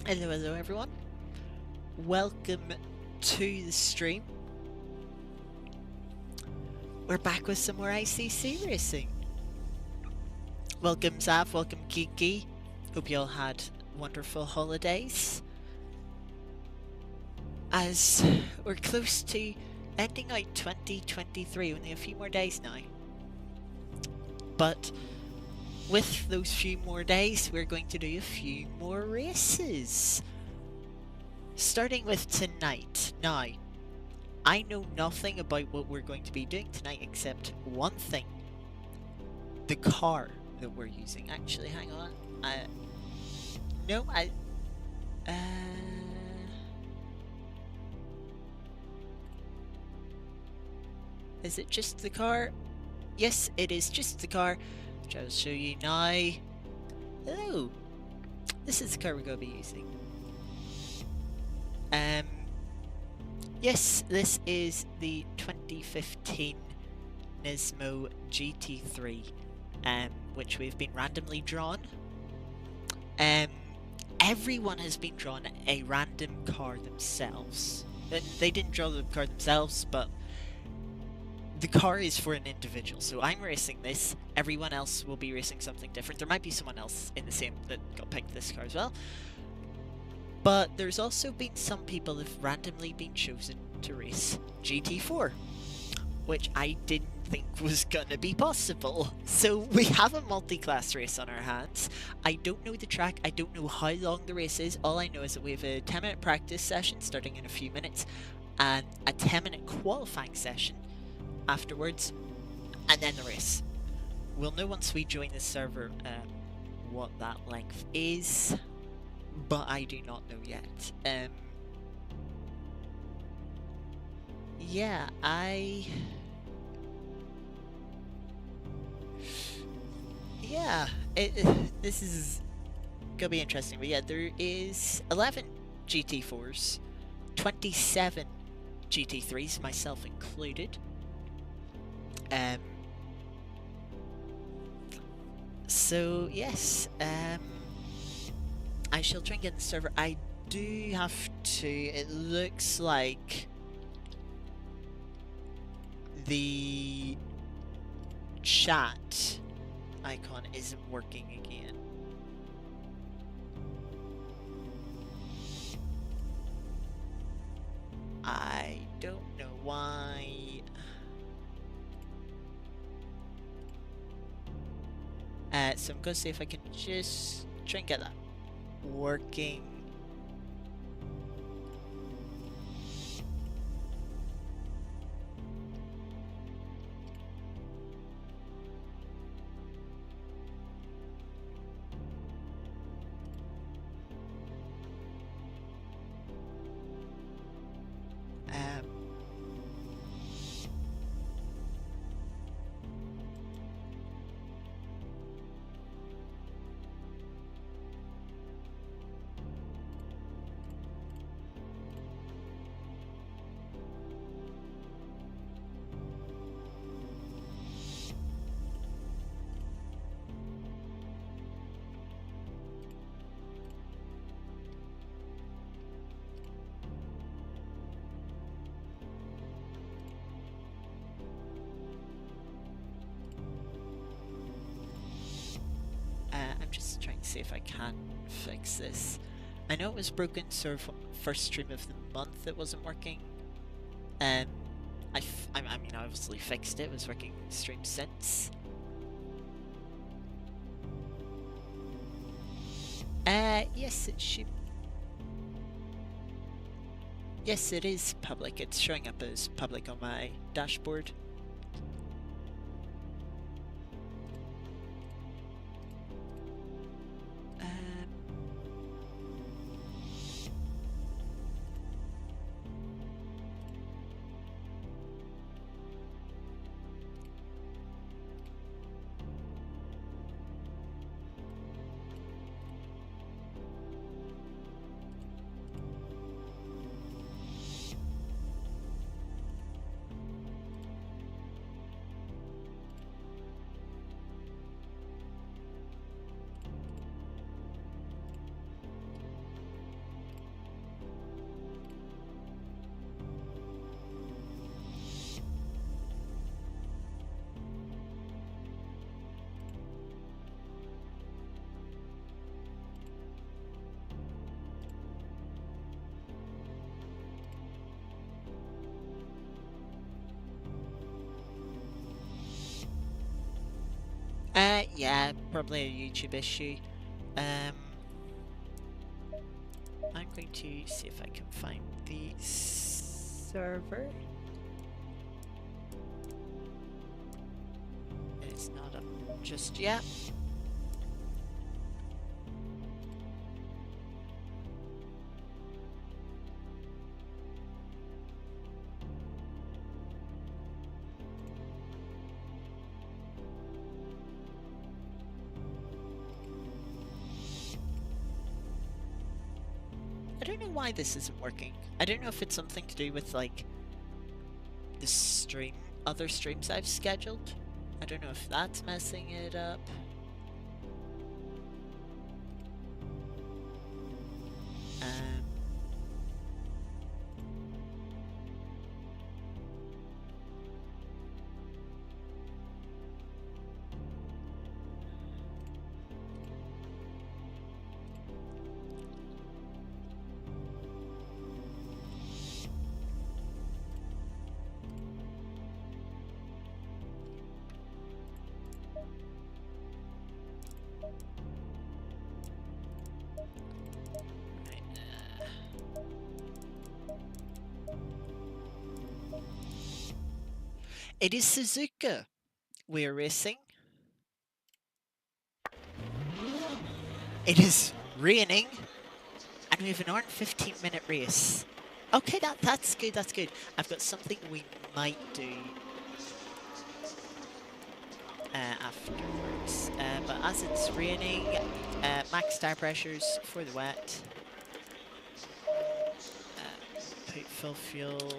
Hello everyone. Welcome to the stream. We're back with some more ICC racing. Welcome Zav, welcome Kiki. Hope you all had wonderful holidays. As we're close to ending out 2023, only a few more days now. But with those few more days, we're going to do a few more races. Starting with tonight. Now, I know nothing about what we're going to be doing tonight except one thing. The car that we're using. Actually, hang on. No, is it just the car? Yes, it is just the car, which I'll show you now. Hello. This is the car we're going to be using. Yes, this is the 2015 Nismo GT3, which we've been randomly drawn. Everyone has been drawn a random car themselves. They didn't draw the car themselves, but the car is for an individual. So I'm racing this, everyone else will be racing something different. There might be someone else in the same that got picked this car as well. But there's also been some people that have randomly been chosen to race GT4, which I didn't think was gonna be possible. So we have a multi-class race on our hands. I don't know the track, I don't know how long the race is. All I know is that we have a 10-minute practice session starting in a few minutes, and a 10-minute qualifying session afterwards, and then the race. We'll know once we join the server what that length is, but I do not know yet. Yeah, this is gonna be interesting. But yeah, there is 11 GT4s, 27 GT3s, myself included. So yes, I shall try and get the server. I do have to. It looks like the chat icon isn't working again. I don't know why. So I'm gonna see if I can just try and get that working. I'm just trying to see if I can fix this. I know it was broken, so first stream of the month it wasn't working. I mean, I obviously fixed it. It was working stream since. Yes, it should. Yes, it is public. It's showing up as public on my dashboard. Yeah, probably a YouTube issue. Um, I'm going to see if I can find the server. It's not up just yet. I don't know why this isn't working. I don't know if it's something to do with like the other streams I've scheduled. I don't know if that's messing it up. Um, right, It is Suzuka we're racing. It is raining, and we have an hour and 15-minute race. Okay, that's good. That's good. I've got something we might do afterwards. But as it's raining, max tire pressures for the wet. Put full fuel.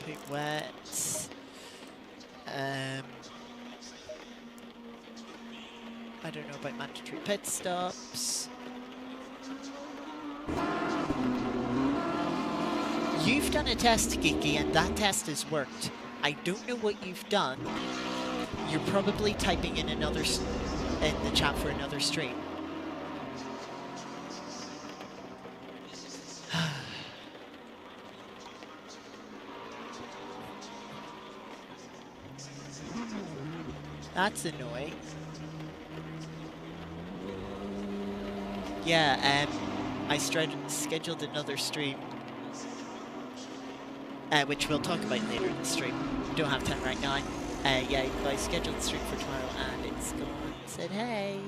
Put wet. I don't know about mandatory pit stops. You've done a test, Geeky, and that test has worked. I don't know what you've done. You're probably typing in in the chat for another stream. That's annoying. Yeah, I scheduled another stream, which we'll talk about later in the stream. We don't have time right now. Yeah, I scheduled the stream for tomorrow, and it's gone. Said hey.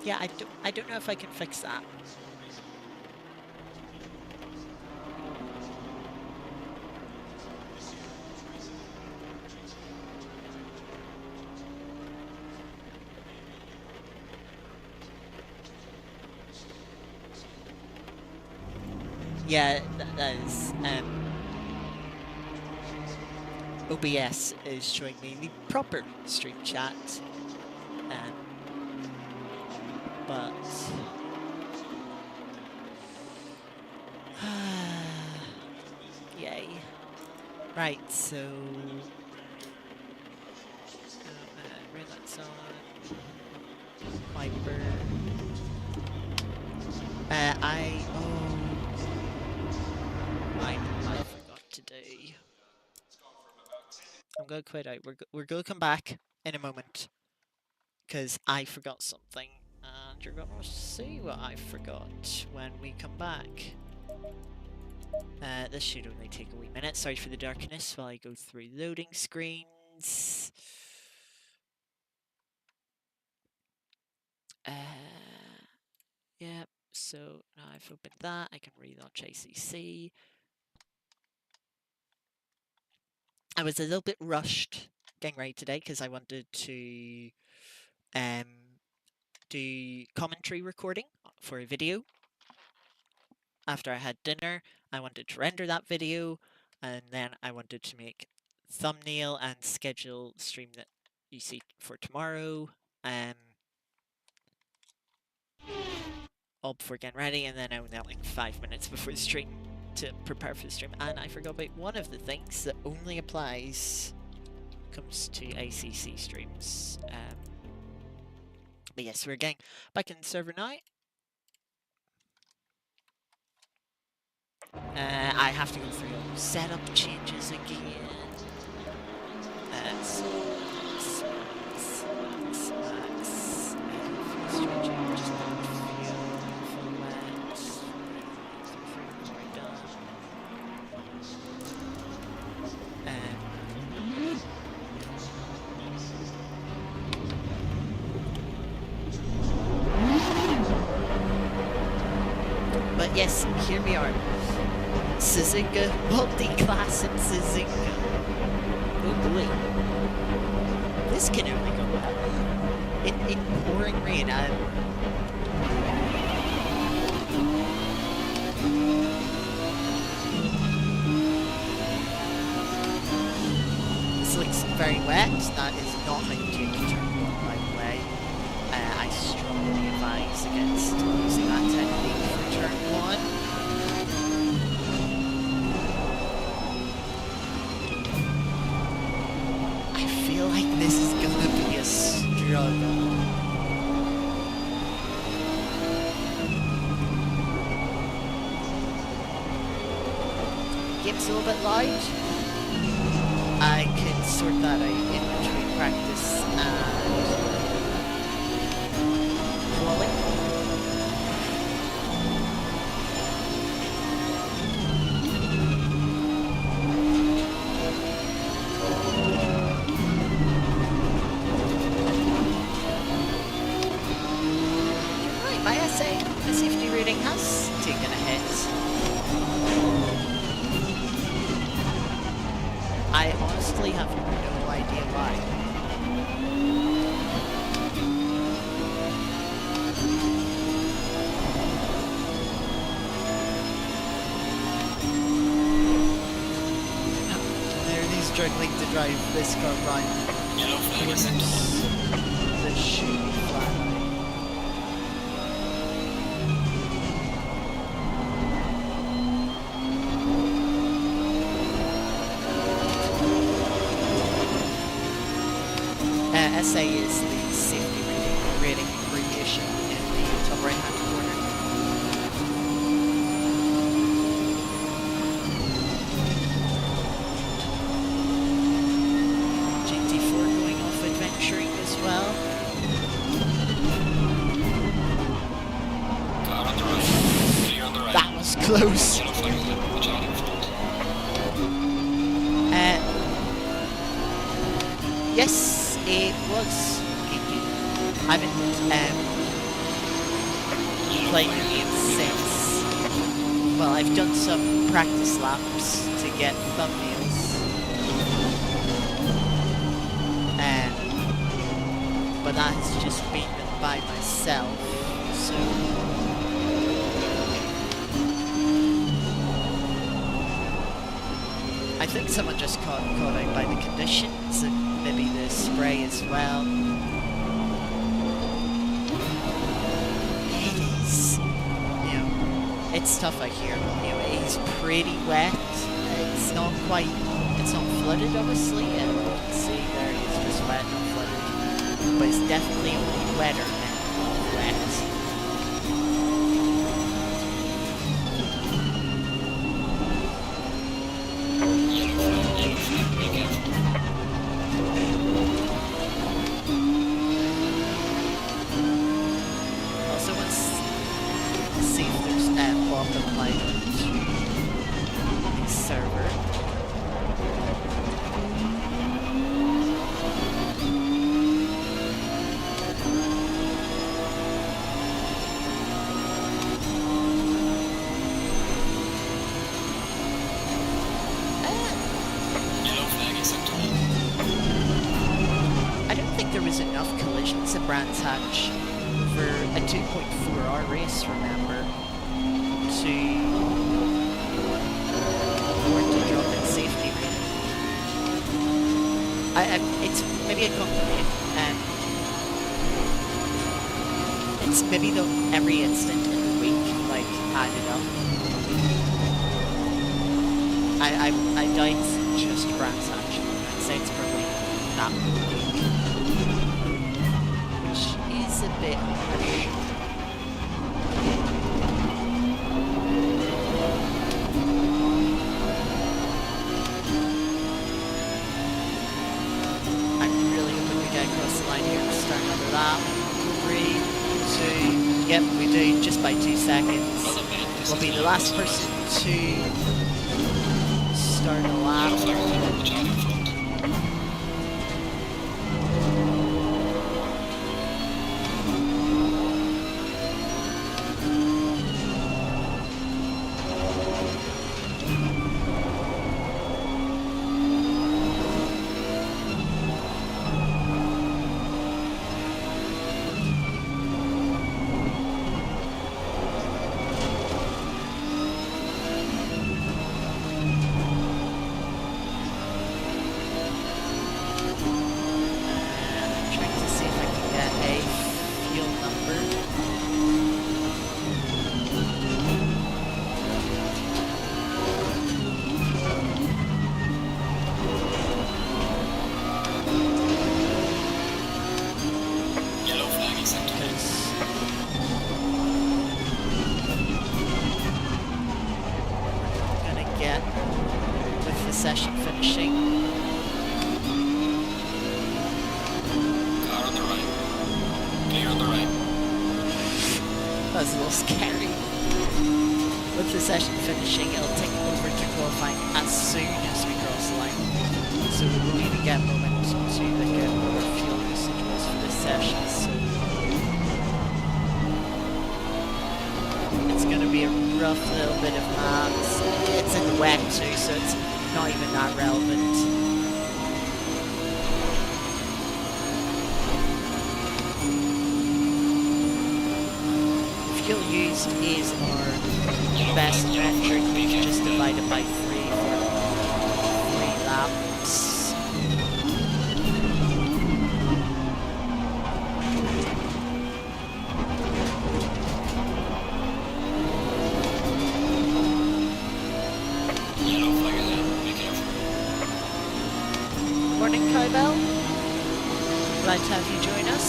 Yeah, I don't know if I can fix that. Yeah, that is. OBS is showing me the proper stream chat. But yay. Right, so red lights on. Wiper. I forgot today. I'm gonna quit out. We're gonna come back in a moment because I forgot something, and you're gonna see what I forgot when we come back. This should only take a wee minute. Sorry for the darkness while I go through loading screens. Yep, so now I've opened that, I can relaunch ACC. I was a little bit rushed getting ready today because I wanted to do commentary recording for a video. After I had dinner, I wanted to render that video, and then I wanted to make thumbnail and schedule the stream that you see for tomorrow. all before getting ready, and then I went out like 5 minutes before the stream to prepare for the stream. And I forgot about one of the things that only applies comes to ACC streams. But yes, we're getting back in the server now. I have to go through setup changes again. So but yes, here we are. Suzuka, multi-class in Suzuka. Oh boy. This can only go well. In pouring rain, this looks very wet. That is not how you take turn 1, by the way. I strongly advise against using that technique for turn 1. This is gonna be a struggle. Game's a little bit loud. I can sort that out in between practice and crawling. The safety rating has taken a hit. I honestly have no idea why. Nearly struggling to drive this car right. The shoe flat. SA is the safety rating abbreviation in the top right hand corner. GT4 going off adventuring as well. That was close. Yes. It was. I haven't played the game since. Well, I've done some practice laps to get thumbnails. But that's just been by myself, so. I think someone just caught out by the conditions and maybe the spray as well. It is, it's tough out here. It's pretty wet. It's not flooded obviously, and you can see there it's just wet, not flooded. But it's definitely only wetter than wet. Hatch for a 2.4-hour race, remember, to warrant a drop in safety rating. It's maybe a compliment, it's maybe the every instant in I don't know. I doubt it's just France actually. I'd say it's probably that week, which is a bit harsh. I'm really hoping we get across the line here to start another lap. 3, 2, yep, we do, just by 2 seconds. We'll be the last person to start a lap. Session finishing. Car on the right. Clear on the right. That was a little scary. With the session finishing, it'll take over to qualifying as soon as we cross the line. So we won't even get a moment to look at what our fuel usage was for this session. So it's going to be a rough little bit of maths. It's in the wet too, so it's not even that relevant. Fuel used is our best metric. We can just divide it by 3 for 3 laps. Morning, Kybell. Glad to have you join us.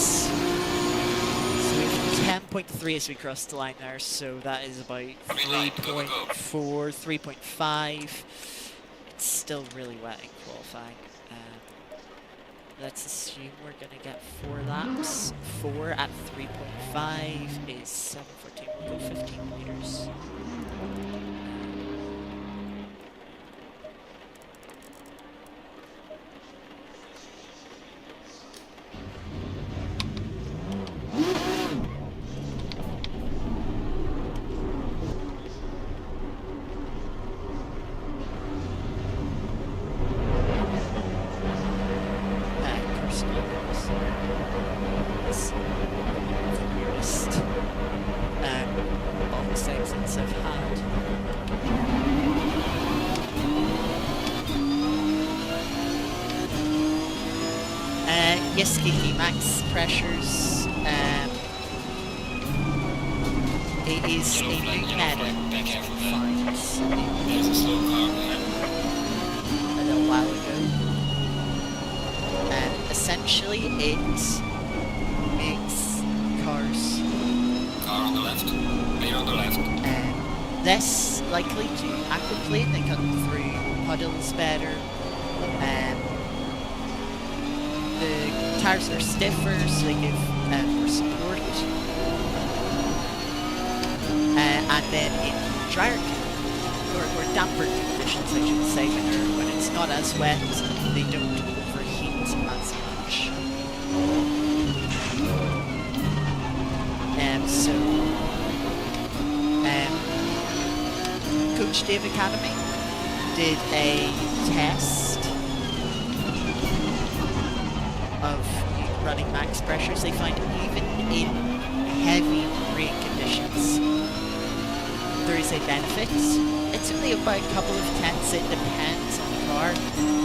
So we have 10.3 as we cross the line there, so that is about 3.4, 3.5. It's still really wet in qualifying. Let's assume we're going to get 4 laps. 4 at 3.5 is 7:14. We'll go 15 meters. I've had. Yes, Kiki, max pressures. It is a new meta finds a little while ago. Essentially, it makes cars car on the left. Clear on the left. Less likely to aquaplane. They cut through puddles better. The tires are stiffer, so they give more support. And then in drier or damper conditions, I should say, when it's not as wet, they don't overheat as much. Coach Dave Academy did a test of running max pressures. They find even in heavy rain conditions, there is a benefit. It's only about a couple of tenths. It depends on the car,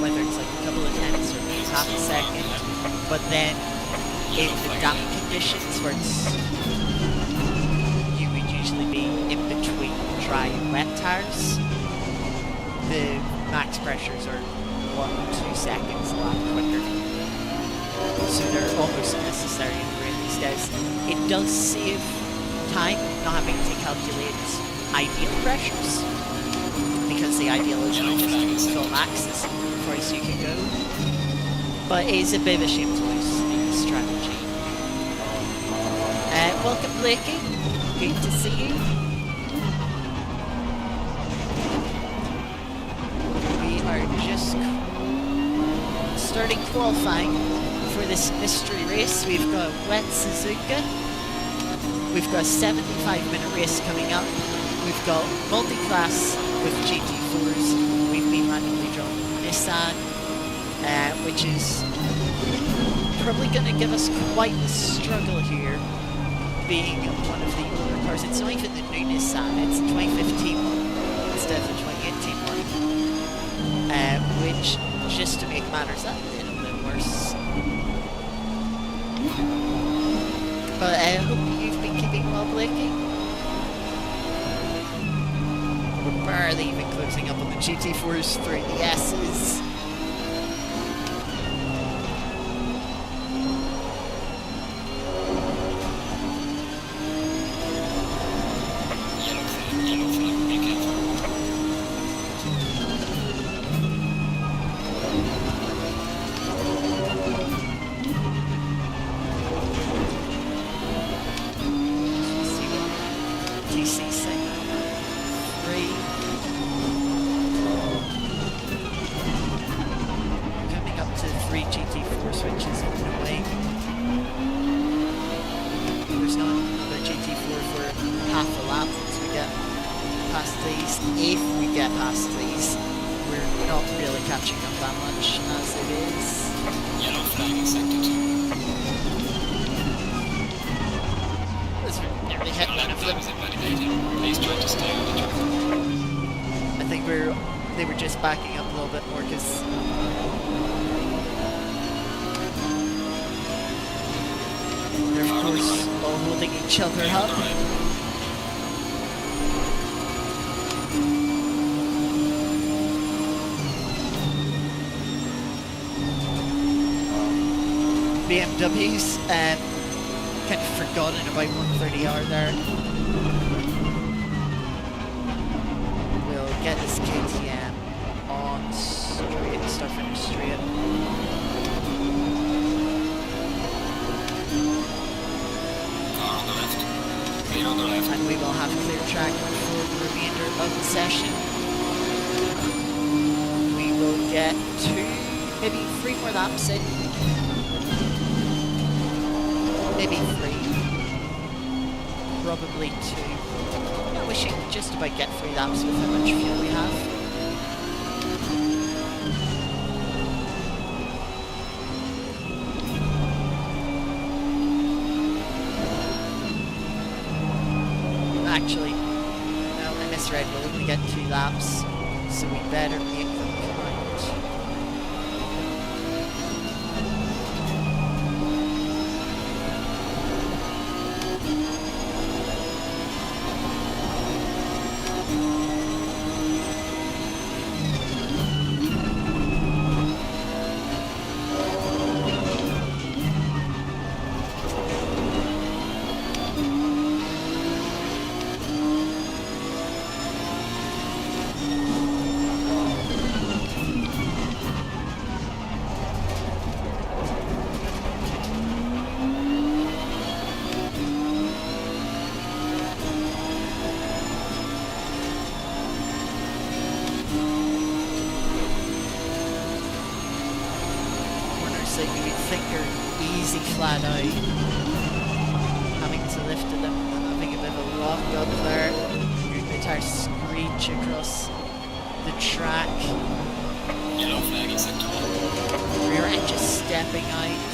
whether it's like a couple of tenths or maybe half a second. But then in the damp conditions where you would usually be in between dry and wet tires, the max pressures are 1 or 2 seconds a lap quicker. So they're almost necessary in the rain these days. It does save time not having to calculate ideal pressures, because the ideal is just full max is the furthest you can go. But it is a bit of a shame to lose the strategy. Welcome, Blakey. Good to see you. We are just starting qualifying for this mystery race. We've got a wet Suzuka. We've got a 75-minute race coming up. We've got Multiclass with GT4s. We've been randomly drawn Nissan, which is probably going to give us quite the struggle here, being one of the older cars. It's not even the new Nissan, it's a 2015 one instead of the 2018 one, which, just to make matters a little bit worse. But I hope you've been keeping well, Blakey. We're barely even closing up on the GT4s through the S's. They were just backing up a little bit more because they're of course all holding each other up. BMWs kind of forgotten about 130R there. We'll get this KTM on straight, start finish straight. Car on the left. Clear on the left. And we will have clear track for the remainder of the session. We will get 2, maybe 3 more laps in. Maybe 3. Probably 2. Yeah, we should just about get 3 laps with how much fuel we have. Actually, no, I misread. We'll only get 2 laps, so we better make them count. So you would think you're easy flat out, having to lift them, having a bit of a lock up there, the tires screech across the track. Yellow flag in sector 1. Rear end just stepping out.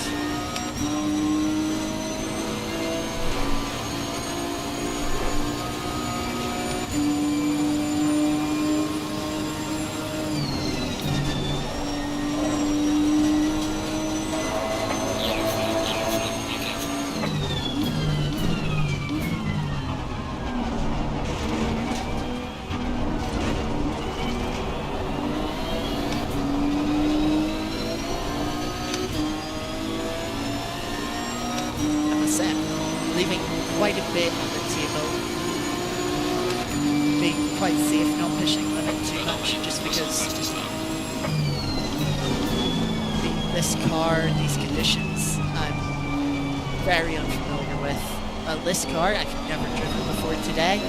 leaving quite a bit on the table. Being quite safe, not pushing the limit too much, just because this car, these conditions, I'm very unfamiliar with. This car I've never driven before today,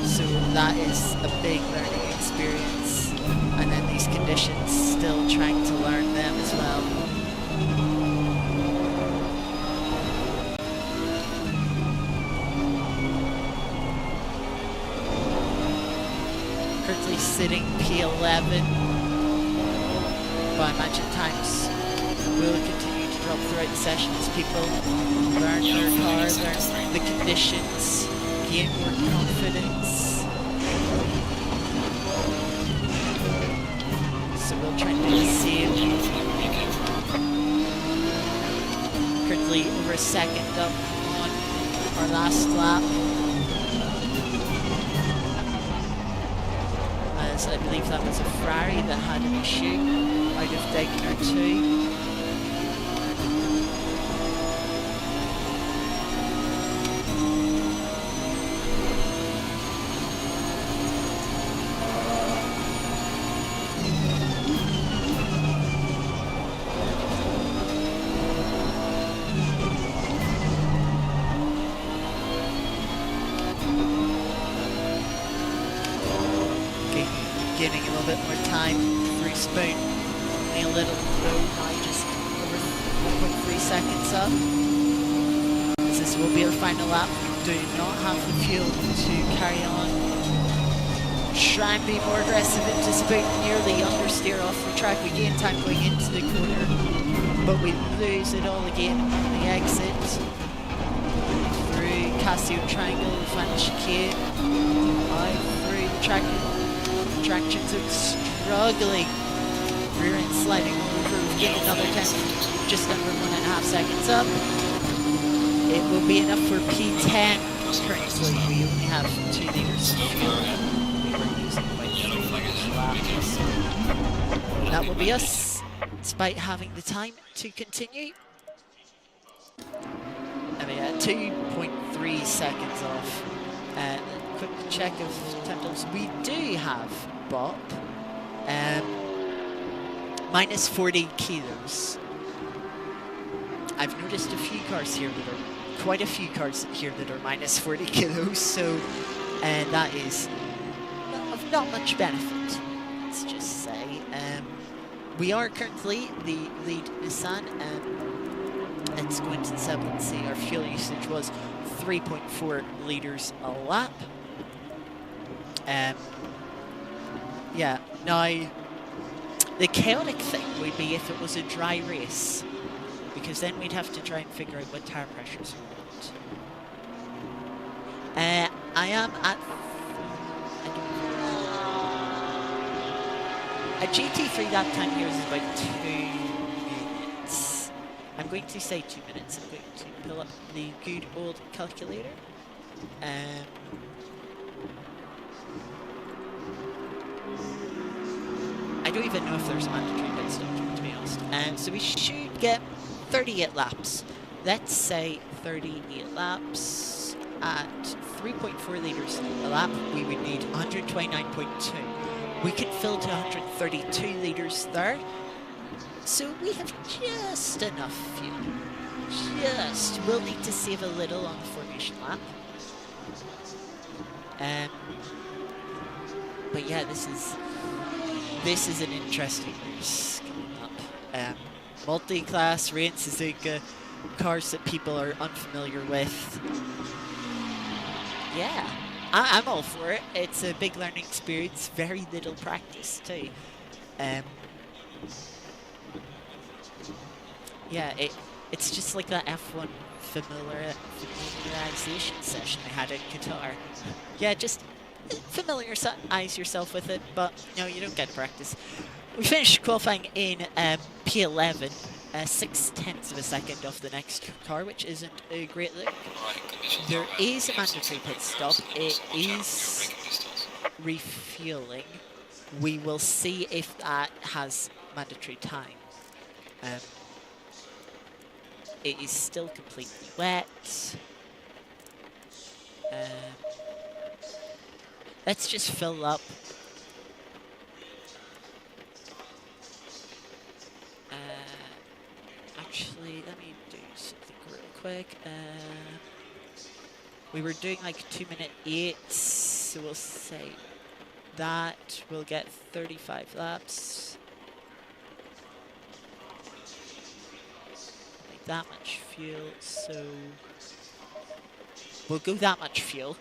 so that is a big learning experience. And then these conditions, still trying to learn them as well. Currently sitting P11, but I imagine times will continue to drop throughout the session as people learn their car, learn the conditions, gain more confidence. So we'll try and do the same. Currently over a second up on our last lap. As I believe that was a Ferrari that had an issue out of Degner 2. Gaining a little bit more time through Spoon, only a little low now, just over 1.3 seconds up. This will be our final lap. Do not have the fuel to carry on. Try and be more aggressive into Spoon, nearly understeer off the track. We gain time going into the corner, but we lose it all again on the exit. Through Casio Triangle, final chicane, through the traction zone, struggling. Rear end sliding over, we gain another 10, just under 1.5 seconds up. It will be enough for P10. Currently, we only have 2 liters of fuel. We were using quite 3 liters laps. That will be us, despite having the time to continue. And we are 2.3 seconds off. Quick check of totals. We do have Bob, minus 40 kilos. I've noticed a few cars here that are, quite a few cars here that are minus 40 kilos, so that is of not much benefit, let's just say. We are currently the lead Nissan, let's go into the sub and see. Our fuel usage was 3.4 liters a lap. Yeah, now the chaotic thing would be if it was a dry race, because then we'd have to try and figure out what tire pressures we want. I am at a GT3 lap time here is about 2 minutes. I'm going to say 2 minutes. I'm going to pull up the good old calculator. I don't even know if there's a mandatory pit stop, to be honest. So we should get 38 laps. Let's say 38 laps at 3.4 liters a lap. We would need 129.2. We can fill to 132 liters there. So we have just enough fuel. Just. We'll need to save a little on the formation lap. But yeah, this is an interesting race coming up. Multiclass, Ray and Suzuka, cars that people are unfamiliar with. Yeah, I'm all for it. It's a big learning experience, very little practice too. Yeah, it's just like that F1 familiarization session I had in Qatar. Yeah, just familiarize yourself with it, but no, you don't get to practice. We finished qualifying in P11, 0.6 of a second off the next car, which isn't a great look. There is a mandatory pit stop. It is refueling. We will see if that has mandatory time. It is still completely wet. Let's just fill up. Actually, let me do something real quick. We were doing like 2-minute 8, so we'll say that we'll get 35 laps. Like that much fuel, so we'll go that much fuel.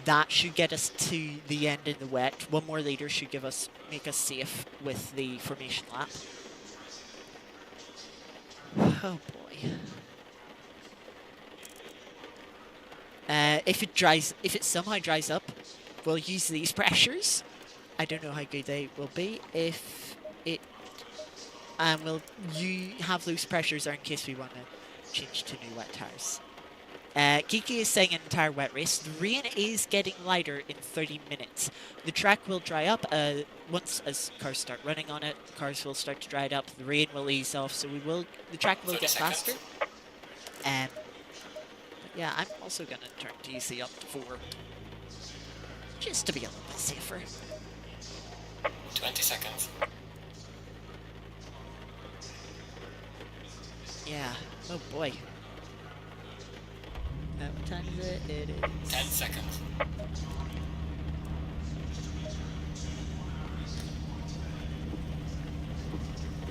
That should get us to the end in the wet. 1 more liter should make us safe with the formation lap. Oh boy. If it somehow dries up, we'll use these pressures. I don't know how good they will be. If it, we'll have loose pressures there in case we want to change to new wet tires. Kiki is saying an entire wet race. The rain is getting lighter in 30 minutes. The track will dry up once as cars start running on it. The cars will start to dry it up. The rain will ease off, so the track will get faster. Yeah, I'm also going to turn DC up to 4. Just to be a little bit safer. 20 seconds. Yeah. Oh boy. What time is it? It is 10 seconds.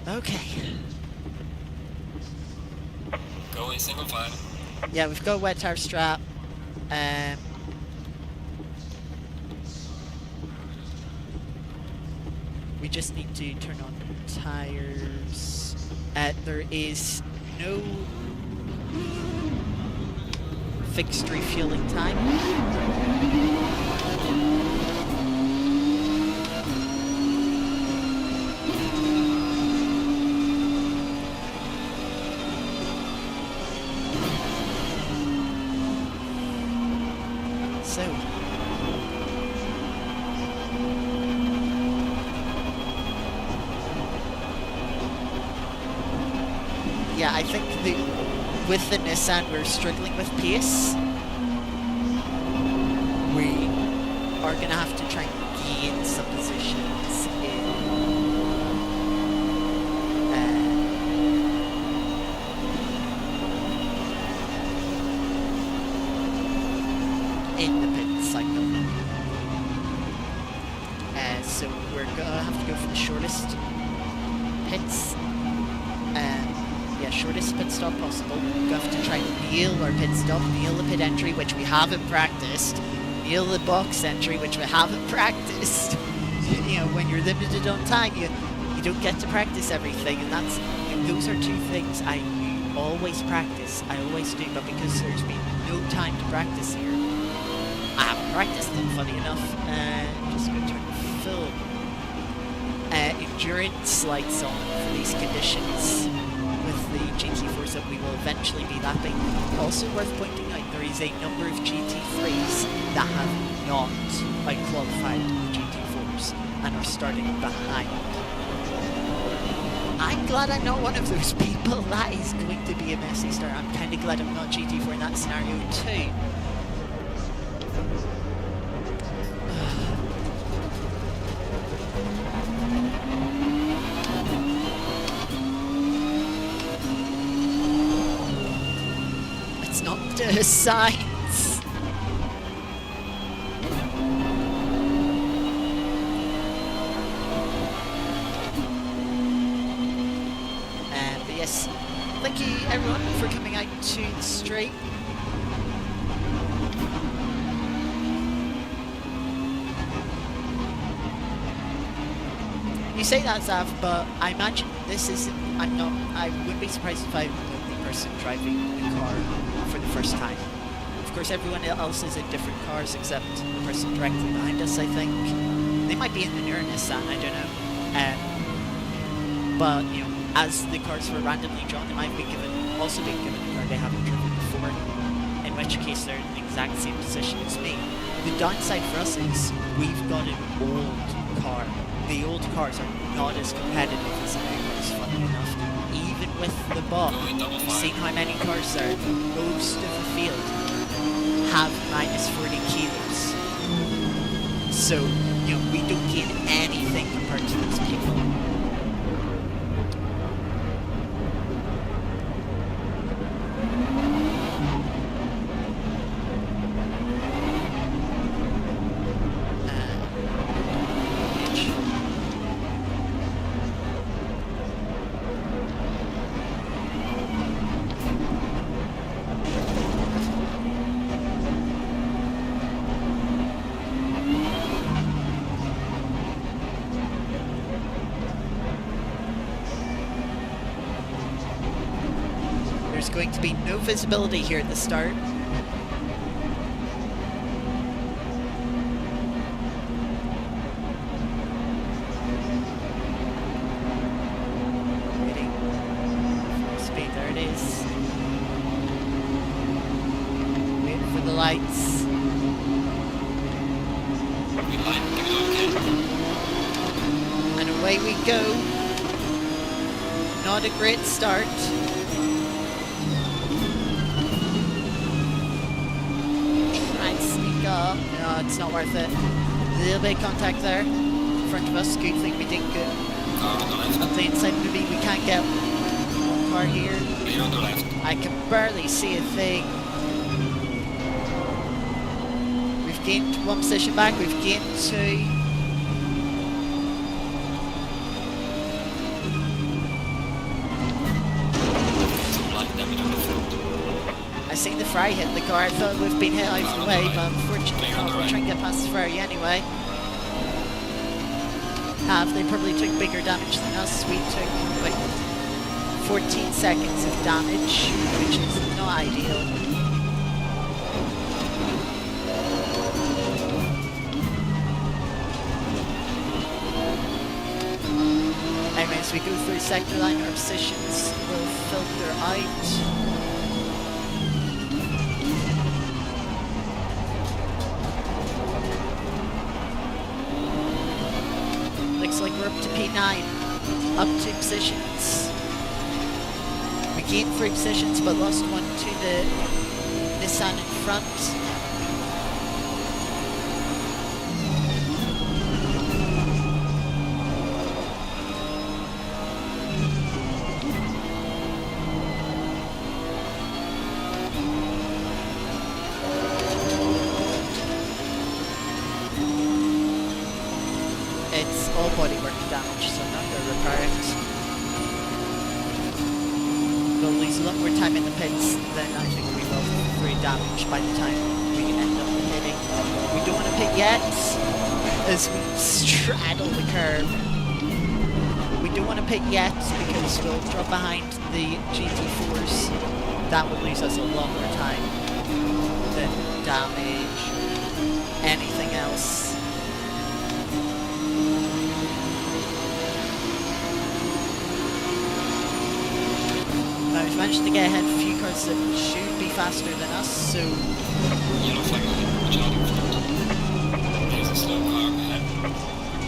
Okay. Go in single file. Yeah, we've got a wet tire strap. We just need to turn on tires. There is no fixed refueling time. So, yeah, I think with the Nissan we're struggling with pace. We are going to have to try and gain some positions in the pit cycle. So we're going to have to go for the shortest pits. Yeah, shortest pit stop possible. We're going to have to try and nail our pit stop, nail the pit entry, which we haven't practiced. Nail the box entry, which we haven't practiced. You know, when you're limited on time, you don't get to practice everything, and those are 2 things I always practice. I always do, but because there's been no time to practice here, I haven't practiced them. Funny enough, just going to turn the full endurance lights on for these conditions with the GT4s that we will eventually be lapping. Also worth pointing out, there is a number of GT3s that have not qualified GT4s and are starting behind. I'm glad I'm not one of those people. That is going to be a messy start. I'm kind of glad I'm not GT4 in that scenario too. It's not science. But yes, thank you everyone for coming out to the stream. You say that, Zav, but I imagine this isn't. I wouldn't be surprised if I'm the only person driving the car for the first time. Of course, everyone else is in different cars except the person directly behind us, I think. They might be in the newer Nissan, I don't know. But, you know, as the cars were randomly drawn, they might be also being given a car they haven't driven before, in which case they're in the exact same position as me. The downside for us is we've got an old car. The old cars are not as competitive as the new cars, funny enough. Even with the bot, Going double you've fire. seen how many cars there are. Most of the field have minus 40 kilos. So, you know, we don't gain anything compared to those people. There's going to be no visibility here at the start. Waiting. Full speed, there it is. Waiting for the lights. Green light, give it all again. And away we go. Not a great start. Up. No, it's not worth it. A little bit of contact there in front of us. Good thing we didn't go Car on the left. up the inside. Maybe we can't get one car here. Clear on the left. I can barely see a thing. We've gained one position back. We've gained two. Some light damage on the front. I seen the fry hit the car. I thought we've been hit either way, but unfortunately not. We'll try and get past the fry anyway. They probably took bigger damage than us. We took like 14 seconds of damage, which is not ideal. Anyways, we go through sector line, our positions will filter out. Like we're up to P9, up 2 positions. We gained 3 positions but lost 1 to the Nissan in front. It's all bodywork damage, so I'm not going to repair it. We'll lose a lot more time in the pits than I think we will for damage by the time we end up pitting. We don't want to pit yet, as we straddle the curb. We don't want to pit yet because we'll drop behind the GT4s. That will lose us a lot more time than damage, anything else. Now we've managed to get ahead of a few cars that should be faster than us, so Yellow flag on charging front. There's a slow car ahead.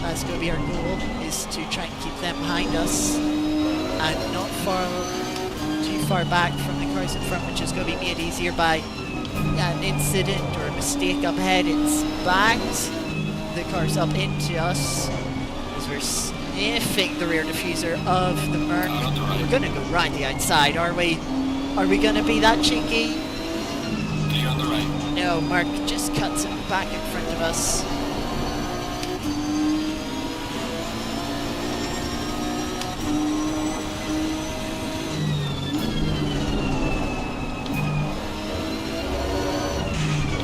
that's going to be our goal, is to try and keep them behind us and not too far back from the cars in front, which is going to be made easier by an incident or a mistake up ahead. It's backed the cars up into us as we're sniffing the rear diffuser of the Merc. We're going to go round the outside, are we? Are we going to be that cheeky? Clear on the right. No, Mark just cuts it back in front of us.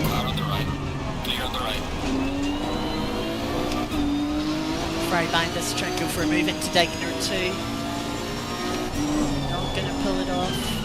Car on the right. Clear on the right. Fry behind us, try and go for a move into Degner 2. Not going to pull it off.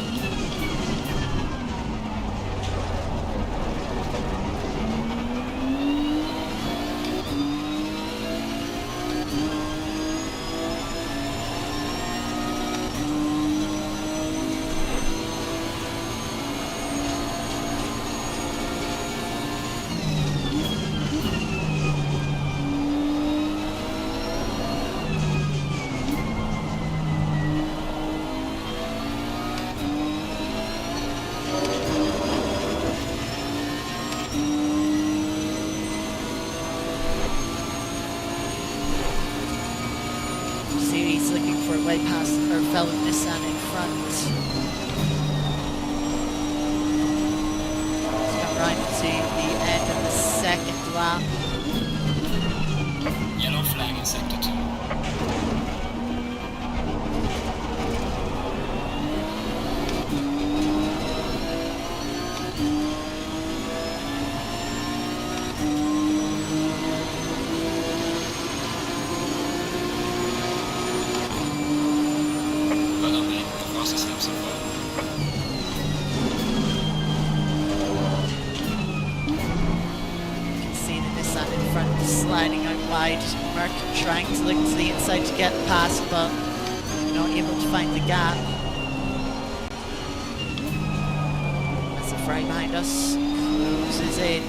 bypass our fellow Nissan in front. Let's come right to the end of the second lap. Yellow flag in sector 2. Well on, mate. The fastest lap so far. You can see the Nissan in front sliding out wide. Mark trying to look to the inside to get past, but not able to find the gap. As the Ferrari behind us closes in.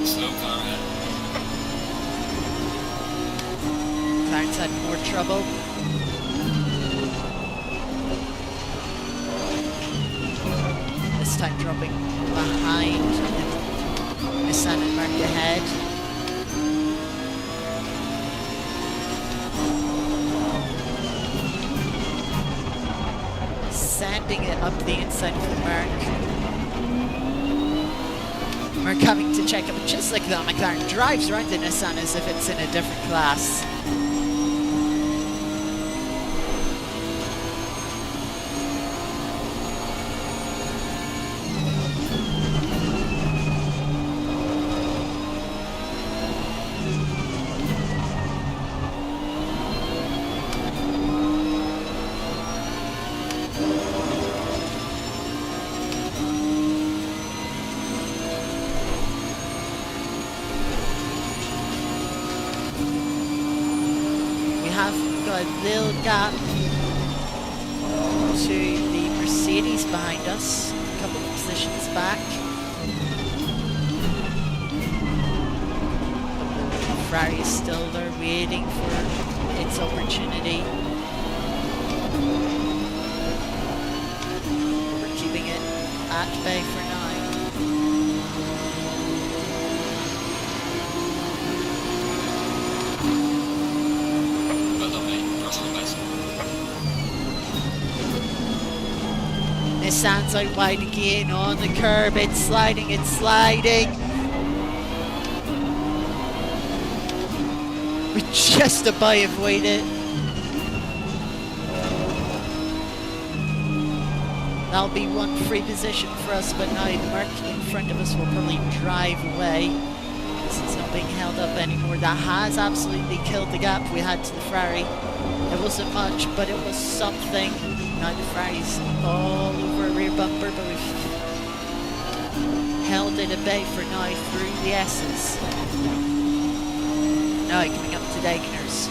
Slow car ahead. McLaren's had more trouble. This time dropping behind Nissan and Mark ahead. Sanding it up the inside of Mark. Mark having to check up, and just like that, McLaren drives around the Nissan as if it's in a different class. Got a little gap to the Mercedes behind us, a couple of positions back. Ferrari is still there waiting for its opportunity. We're keeping it at bay for now. Nissan's out wide again on the curb. It's sliding, it's sliding. We just about avoided. That'll be one free position for us, but now the Mark in front of us will probably drive away. This is not being held up anymore. That has absolutely killed the gap we had to the Ferrari. It wasn't much, but it was something. Now the Ferrari's all over a rear bumper, but we've held it at bay for now through the S's. Now coming up to Dageners.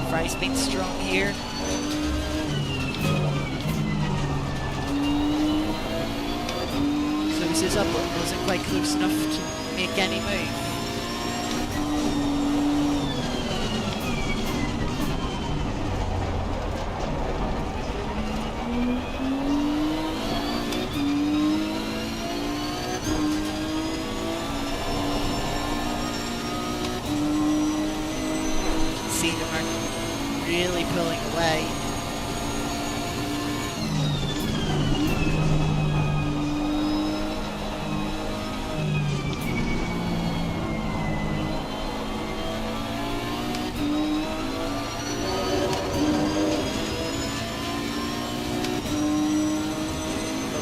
Ferrari's been strong here. Closes up, but wasn't quite close enough to make any move. See them are really pulling away.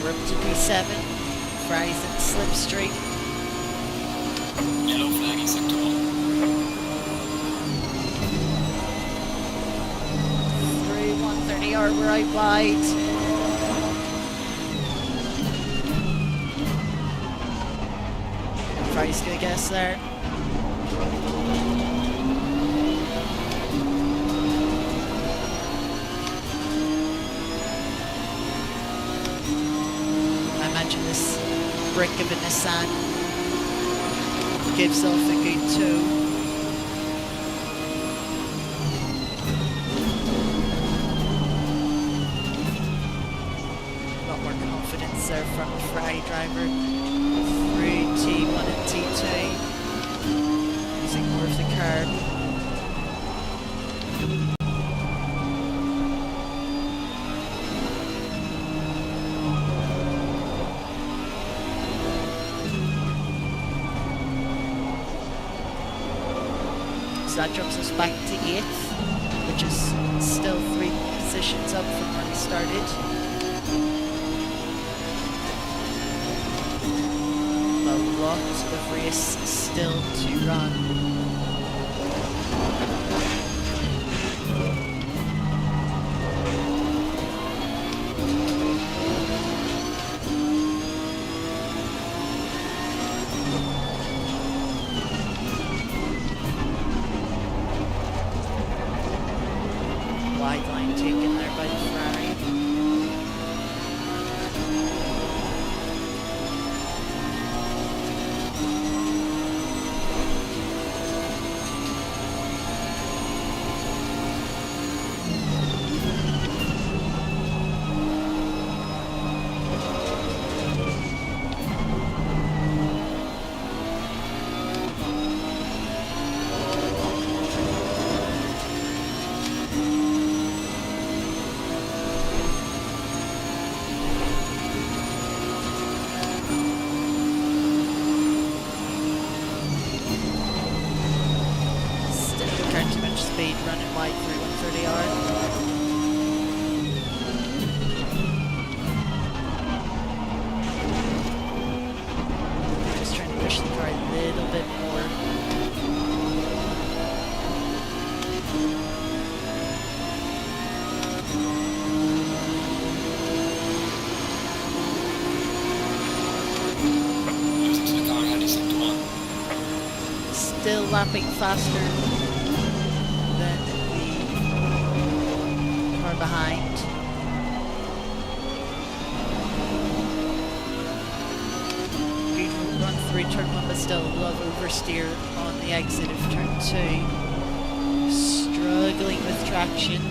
We're up to P7. Ferrari's in slipstream. Yellow flag in sector 1. 130 are right wide. Ferrari's gonna get us there. I imagine this brick of a Nissan gives off a good 2. confidence there from the Ferrari driver through T1 and T2, using more of the curb. So that drops us back to 8th, which is still 3 positions up from where we started. A lot of race still to run. Wide line taken there by the Ferrari. Speed running wide through 130R. Just trying to push the car a little bit more. Using to the car ahead is sector 1. Still lapping faster than the car behind. Good run through turn 1, but still a lot of oversteer on the exit of turn 2. Struggling with traction.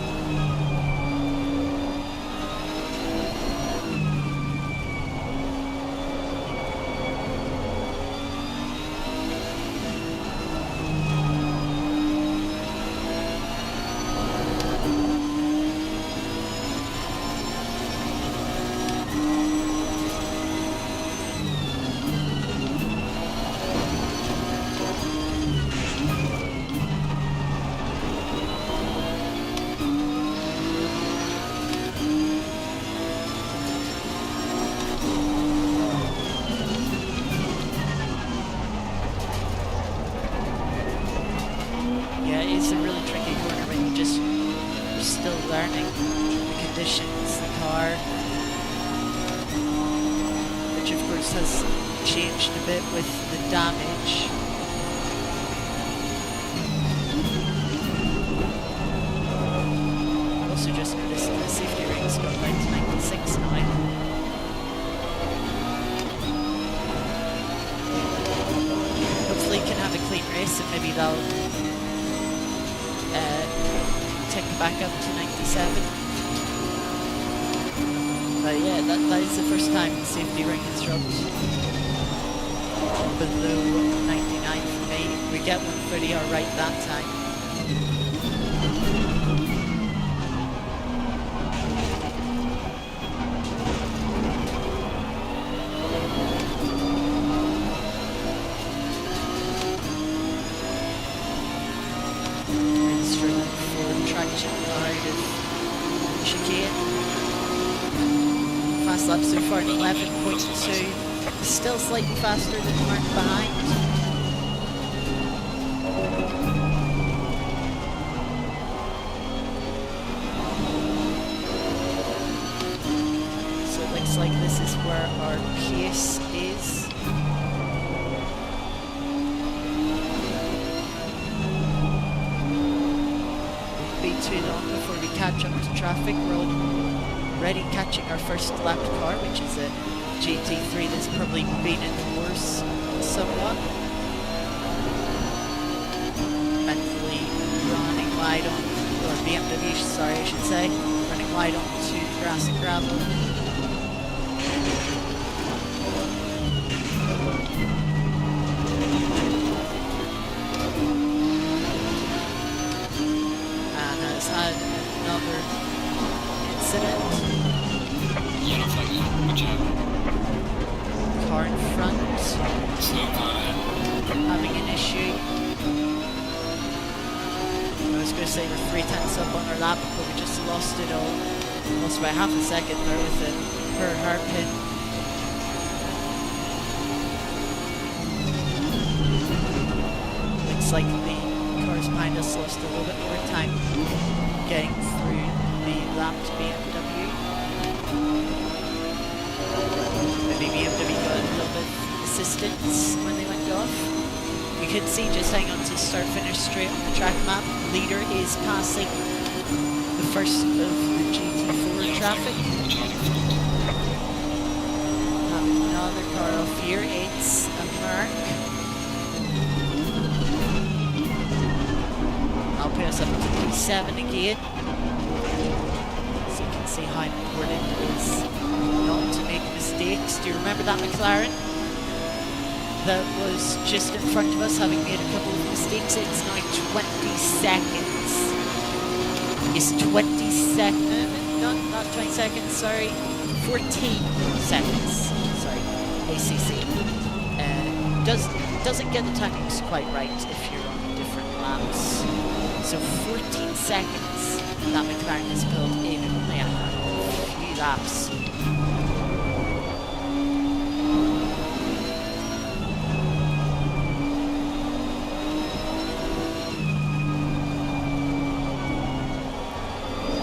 It's a really tricky corner when you're still learning the conditions, the car, which of course has changed a bit with the damage. Also just noticed the safety rating's gone down to 96 now. Hopefully can have a clean race and maybe they'll take it back up to 97. But yeah, that is the first time the safety ring has dropped below 99 for me. We get 130R right that time. Traction out of chicane. Fast lap so far at 11.2. Still slightly faster than the mark behind. So it looks like this is where our pace is. Too long before we catch up to traffic. We're already catching our first lapped car, which is a GT3 that's probably been indoors somewhat. Bentley running wide on, or BMW, sorry I should say, running wide onto grass and gravel. And has had another incident. Yellow flag ahead. Watch out. Car in front Slow car ahead. having an issue. I was going to say we're 3/10 up on our lap, but we just lost it all. Lost by half a second there with it per hairpin. Looks like the cars behind us lost a little bit more time getting through the lapped BMW. Maybe BMW got a little bit of assistance when they went off. You can see just hang on to start finish straight on the track map. Leader is passing the first of the GT4 traffic. Watch out in front. Another car off here, it's a Merc. I'll put us up to P7 again. So you can see how important it is not to make mistakes. Do you remember that McLaren that was just in front of us having made a couple of mistakes? It's now 20 seconds. It's 20 seconds, not 20 seconds, sorry, 14 seconds, sorry, ACC. Doesn't get the timings quite right if you're on different laps. So 14 seconds that McLaren has built in only a few laps.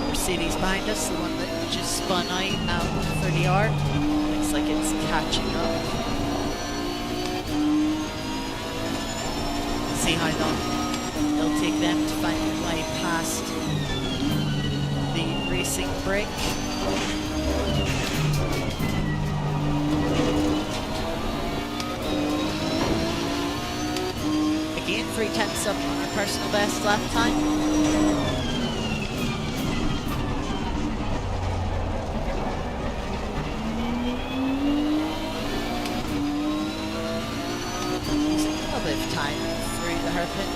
Mercedes behind us, the one that just spun out 30R. Looks like it's catching up. See how long it'll take them to find their way past the racing brake. Again, 3/10 up on our personal best lap time. Of time through the hairpin.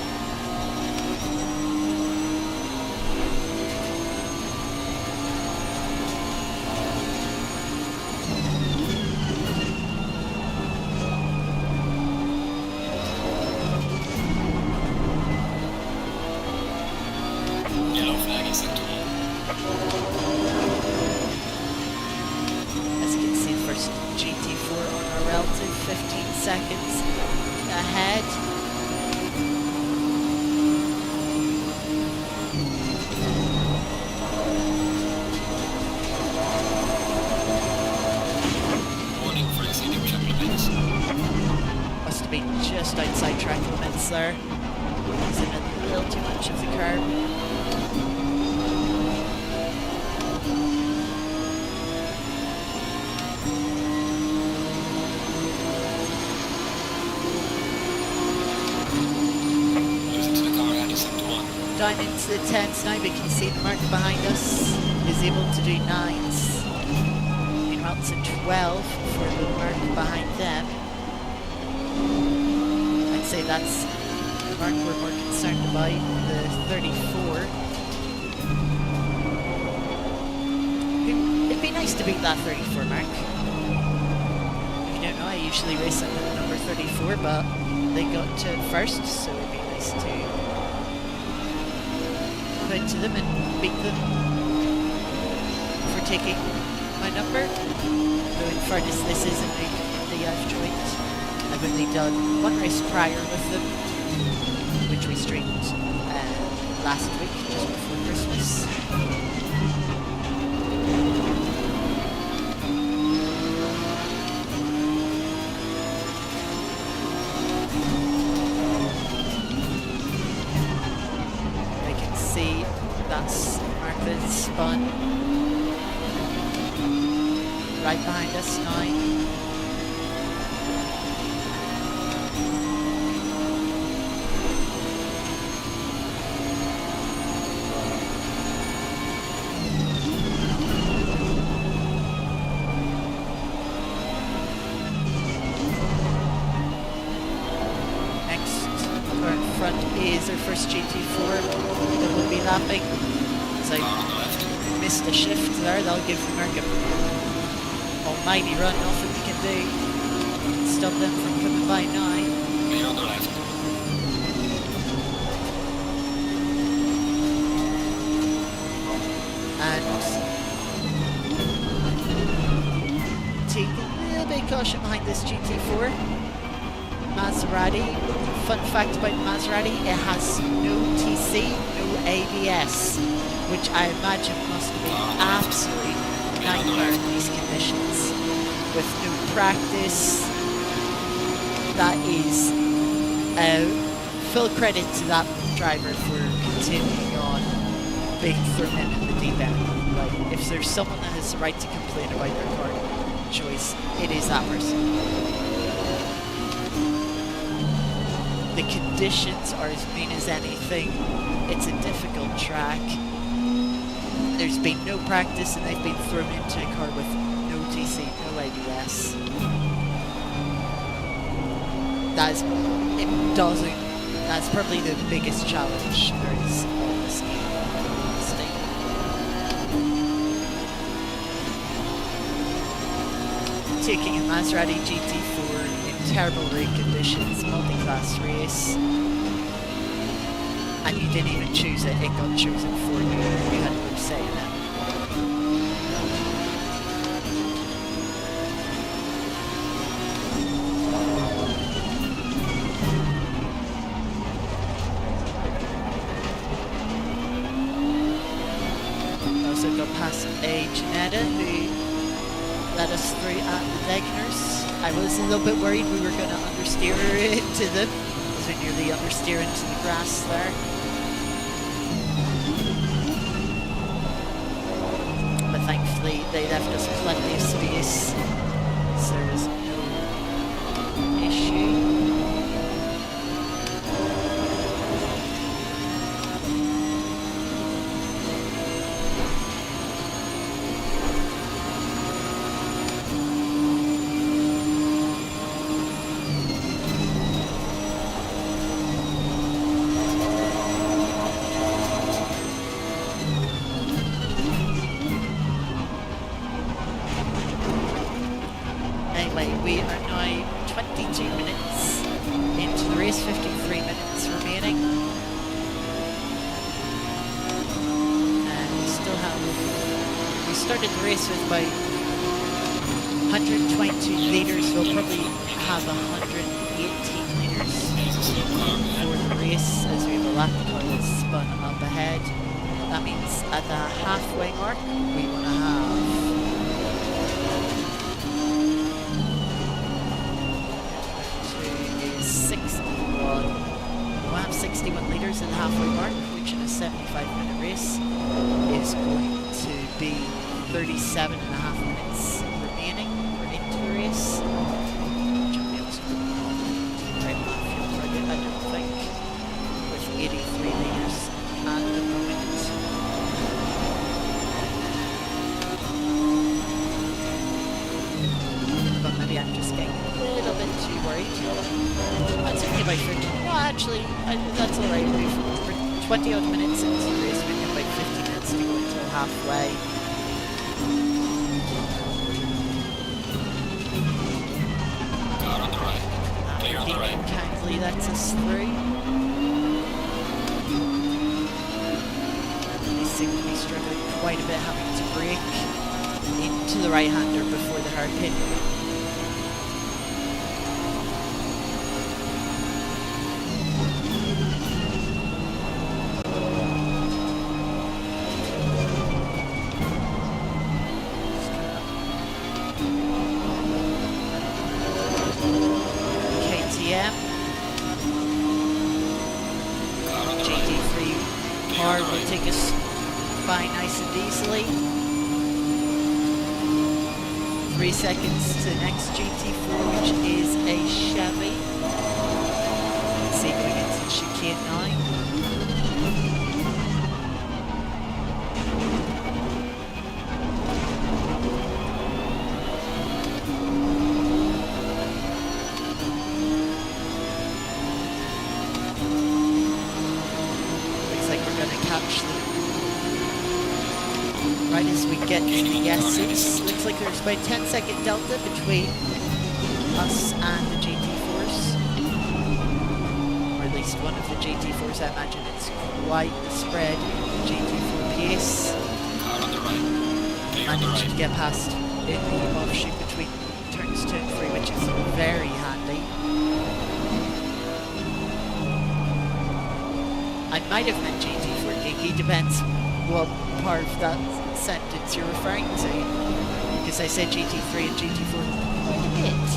Yellow flag is set to all. As you can see, the first GT4 on our relative 15 seconds ahead. Warning for exceeding track limits. Must have been just outside track limits there. Using a little too much of the curb. Down into the 10s now, we can see the mark behind us is able to do 9s. Meanwhile, it's a 12 for the mark behind them. I'd say that's the mark we're more concerned about, the 34. It'd be nice to beat that 34 mark. If you don't know, I usually race under the number 34, but they got to it first, so it'd be nice to put to them and beat them for taking my number. Though in fairness, this is a new company I've joined. I've only done one race prior with them, which we streamed last week, just before Christmas. That's Mark that's spun right behind us now. As I Car on the left. missed a shift there, that'll give Mark a almighty run. Nothing we can do. Stop them from coming by now. Clear on the left. And take a little bit of caution behind this GT4 Maserati. Fun fact about the Maserati, it has no TC, no ABS, which I imagine must be absolutely nightmare in these conditions. With no practice, that is full credit to that driver for continuing on being thrown in the deep end. Like, if there's someone that has the right to complain about their car choice, it is that person. The conditions are as mean as anything. It's a difficult track. There's been no practice and they've been thrown into a car with no TC, no ABS. That's probably the biggest challenge there is on this game. Taking a Maserati GT4 in terrible road conditions, multi-class race, and you didn't even choose it, it got chosen for you, you had no say in it. Also got past a Janetta who led us through at the Degners. I was a little bit worried we were going to understeer into them, as we nearly understeer into the grass there. But thankfully they left us plenty of space, so there was no issue. We are now 22 minutes into the race, 53 minutes remaining. And we still have, we started the race with about 122 litres, we'll probably have 118 litres for the race as we have a lap car that's spun up ahead. That means at the halfway mark we want to have 61 litres in the halfway mark, which in a 75-minute race is going to be 37.5 minutes remaining. We're into the race. Right on fuel target, I don't think, with 83 litres at the moment. But maybe I'm just getting a little bit too worried. That's only about 50. No, actually, that's alright. We're 20 odd minutes into the race. We've got about 50 minutes to go until halfway. Car on the right. Clear on the right. Kindly lets us through. They seem to be struggling quite a bit, having to brake into the right-hander before the hairpin. GT3 car will take us by nice and easily. 3 seconds to the next GT4, which is a Chevy. Let's see if we get to the chicane now. Catch them right as we get to Gaining the on the car, maybe S's. soon. Looks like there's about 10-second delta between us and the GT4s. Or at least one of the GT4s. I imagine it's quite the spread in the GT4 pace. Car on the right. Clear on the Managed to right. get past in the offshoot between turns 2 and 3, which is very handy. I might have meant GT4 geeky, depends what part of that sentence you're referring to. Because I said GT3 and GT4 quite a bit.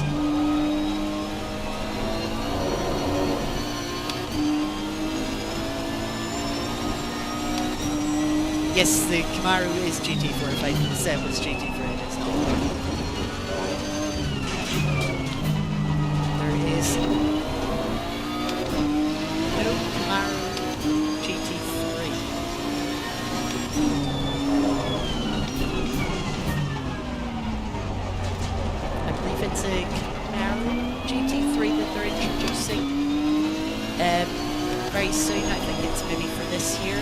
Yes, the Camaro is GT4. If I said it was GT3, it is not. There is no Camaro GT3. I believe it's a Camaro GT3 that they're introducing very soon. I think it's maybe for this year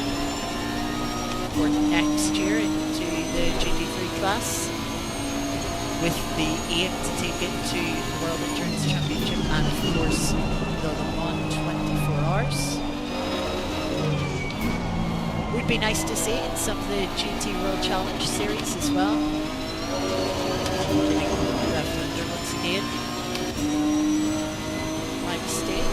or next year into the GT3 class, with the aim to take it to the World Endurance Championship and of course the Le Mans 24 hours. Would be nice to see it in some of the GT World Challenge series as well. Getting left under once again. My mistake.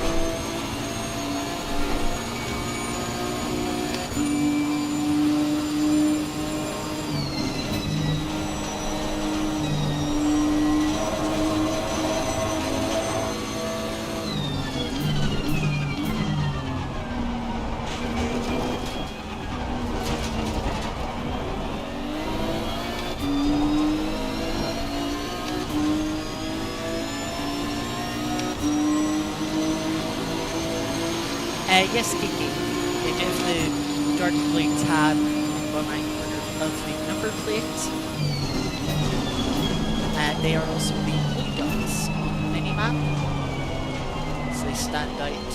Yes, Kiki. They have the dark blue tab on one right corner of the number plate. And they are also the blue dots on the mini-map. So they stand out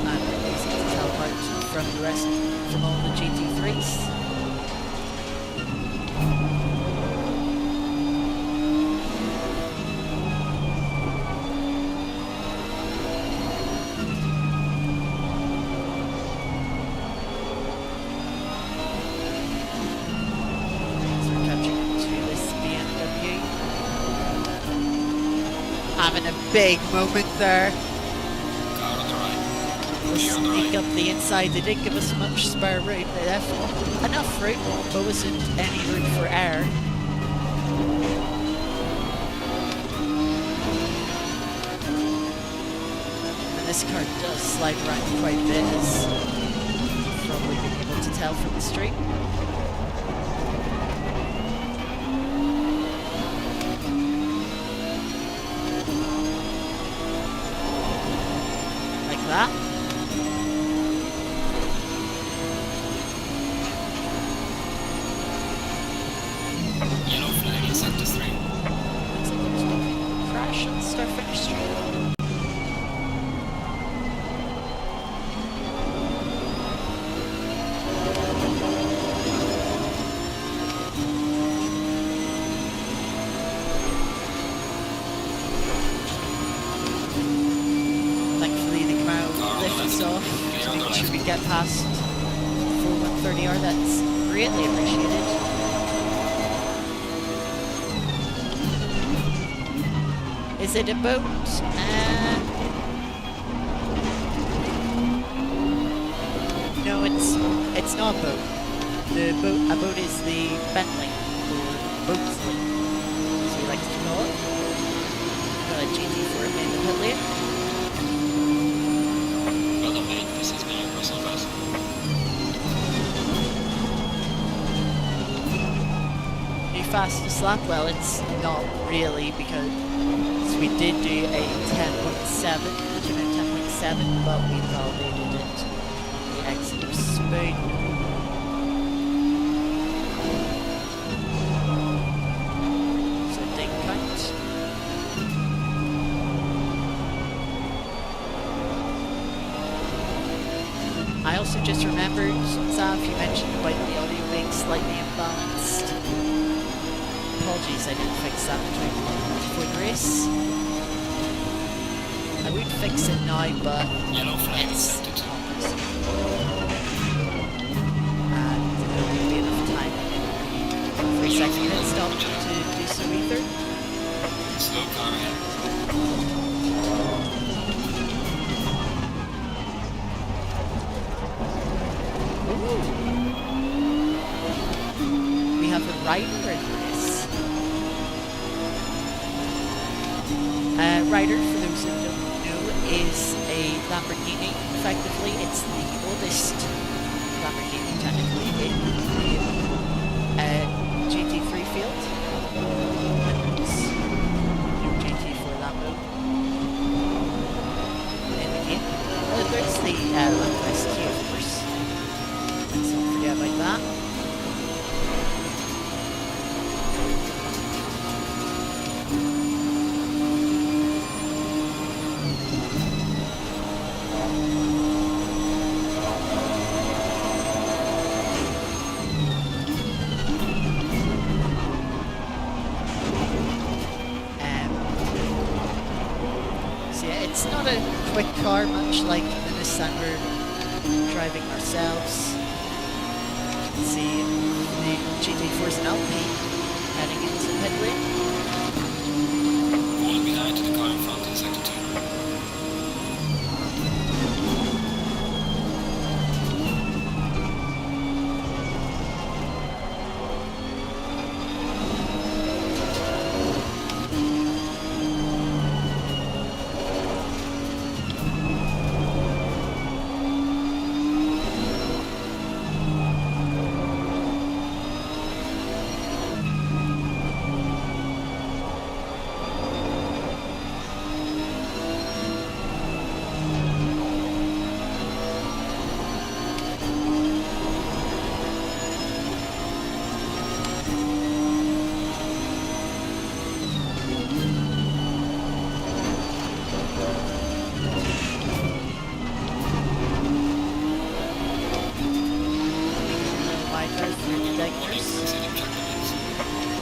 and are easy to tell apart from the rest, from all the GT3s. Having a big moment there. Car on the right. We'll Clear on the sneak right. up the inside. They didn't give us much spare room. They left enough room, but wasn't any room for air. And this car does slide around quite a bit, as you've probably been able to tell from the stream. That. Yellow flag in sector 3. Looks like there's a crash on the start finish straight. Should we get past 4130R, that's greatly appreciated. Is it a boat? No, it's not a boat. A boat is the Bentley, or Boatsley, as he likes to call it. Got a GT4 in the pit lane. This is being Russell Bus. New fastest lap? Well, it's not really, because we did do a 10.7, but we validated it on the exit of Spoon. So it didn't count. I also just remembered, Sav, you mentioned about the audio being slightly imbalanced. Apologies, I didn't fix that before the race. I would fix it now, but Yellow flag it's accepted. and there won't be enough time for a second pit stop to do so either. Slow car ahead. We have a rider in the race. Rider, for those who don't know, is a Lamborghini. Effectively, it's the oldest Lamborghini technically in the GT3 field. And no GT4 Lambo in the game. There's the Lambo ST, of course. Let's not forget about that. It's not a quick car, much like the Nissan we're driving ourselves. You can see the GT4's an LP heading into the pit lane. Falling behind to the car in front in sector 2.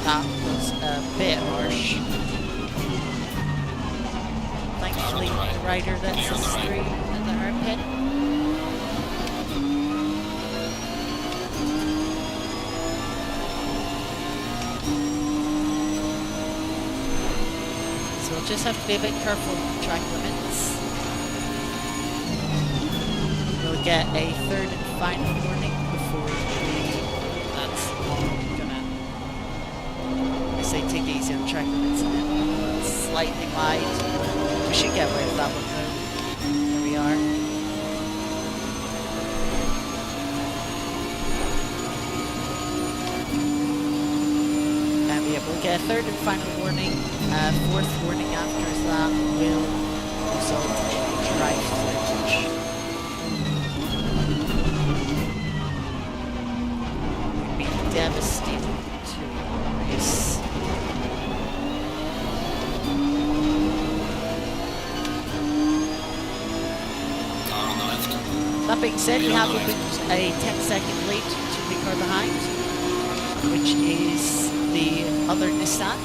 That was a bit harsh. Thankfully, the rider lets us through in the hard pit. So we'll just have to be a bit careful with track limits. We'll get a third and final warning before that's gonna say take it easy on the track limits and then slightly wide. We should get away with that one though. There we are. And yeah, we'll get a third and final warning. Fourth warning after that will result in a drive footage. Would be devastating to race. That being said, we have opened a 10-second lead to the car behind, which is the other Nissan.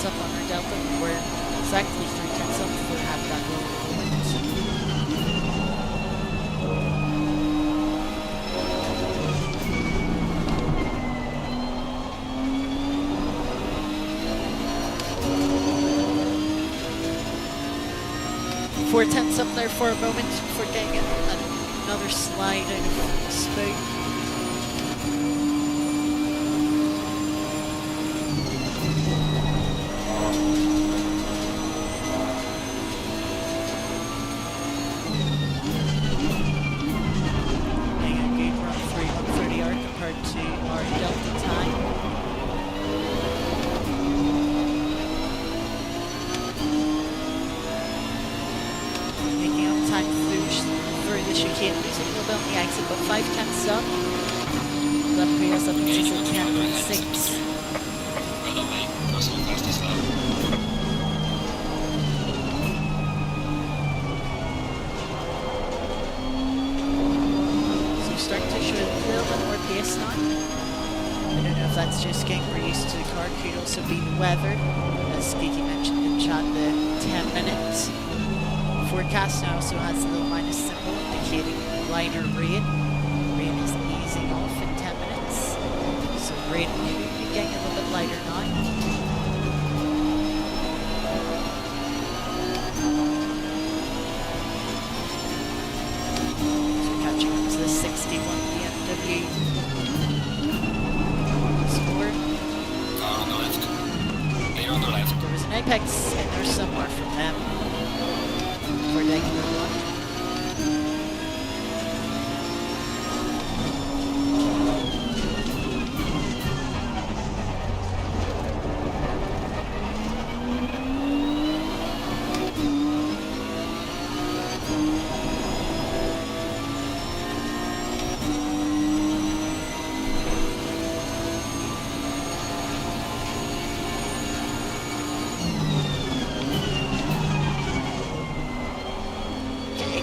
up on our Delta. We're exactly 3 tenths up before having that low moment. 4 tenths up there for a moment before getting another slide out of spoke. Getting a good run through 130R compared to our Delta time. Through the chicane, losing a little bit on the exit, but 5 tenths up. That put us up into 10.6. So we're starting to show a little bit more pace now. I don't know if that's just getting more used to the car. Could also be the weather, as Geeky mentioned in chat, the 10 minutes. Forecast now also has a little minus symbol indicating lighter rain. Rain is easing off in 10 minutes. So rain will be getting a little bit lighter now. So catching up to the 61 BMW score. Car on the left. Clear on the left. There was an apex in there somewhere from them. For regular one.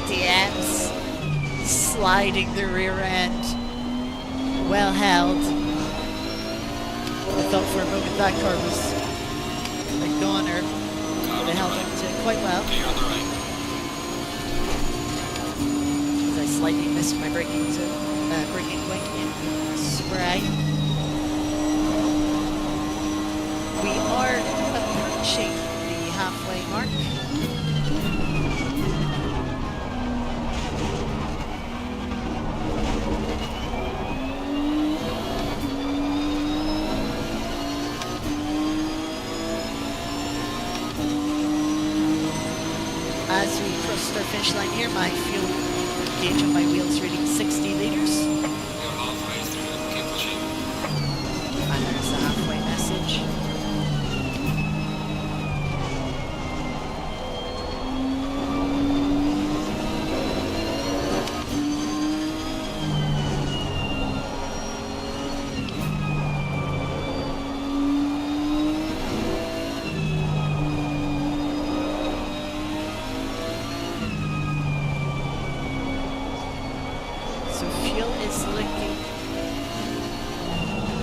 DMs sliding the rear end, well held. I thought for a moment that car was a goner, but they held onto it quite well. As I slightly missed my braking wing in spray. We are approaching the halfway mark. As we crossed our finish line here, my fuel gauge on my wheels reading 60 litres. You're halfway through. Keep pushing. And there's the halfway message. So fuel is looking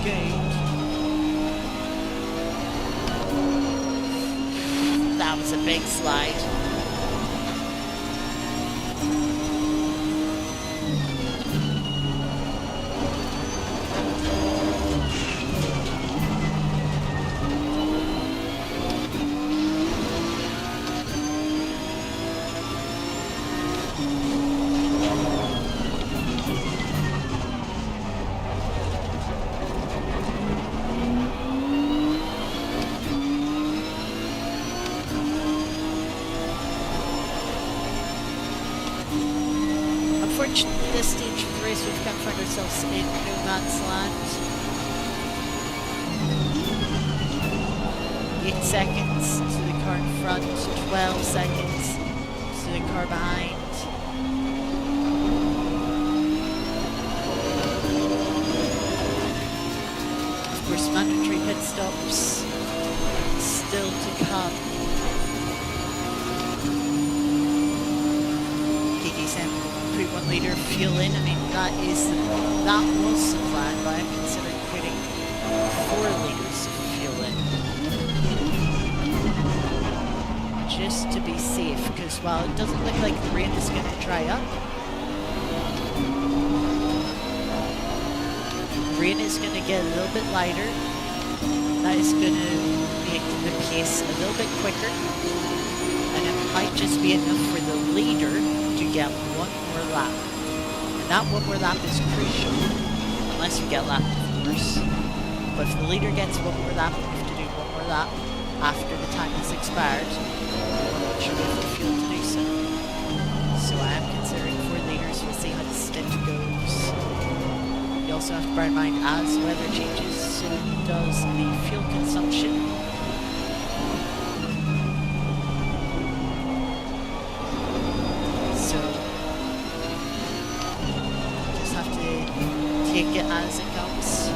good. That was a big slide. Unfortunately, this stage of the race we've kind of found ourselves in no man's land. 8 seconds to the car in front, 12 seconds to the car behind. Of course, mandatory pit stops still to come. Put 1 litre of fuel in. I mean, that was the plan, but I'm considering putting 4 litres of fuel in. be safe, because while it doesn't look like the rain is going to dry up, the rain is going to get a little bit lighter. That is going to make the pace a little bit quicker, and it might just be enough for the leader to get one more lap. And that one more lap is crucial, unless you get lapped, of course. But if the leader gets one more lap, you have to do one more lap after the time has expired. Sure, we have the fuel to do so. So I am considering 4 liters. We'll see how the stint goes. You also have to bear in mind, as weather changes, so does the fuel consumption. So just have to take it as it comes.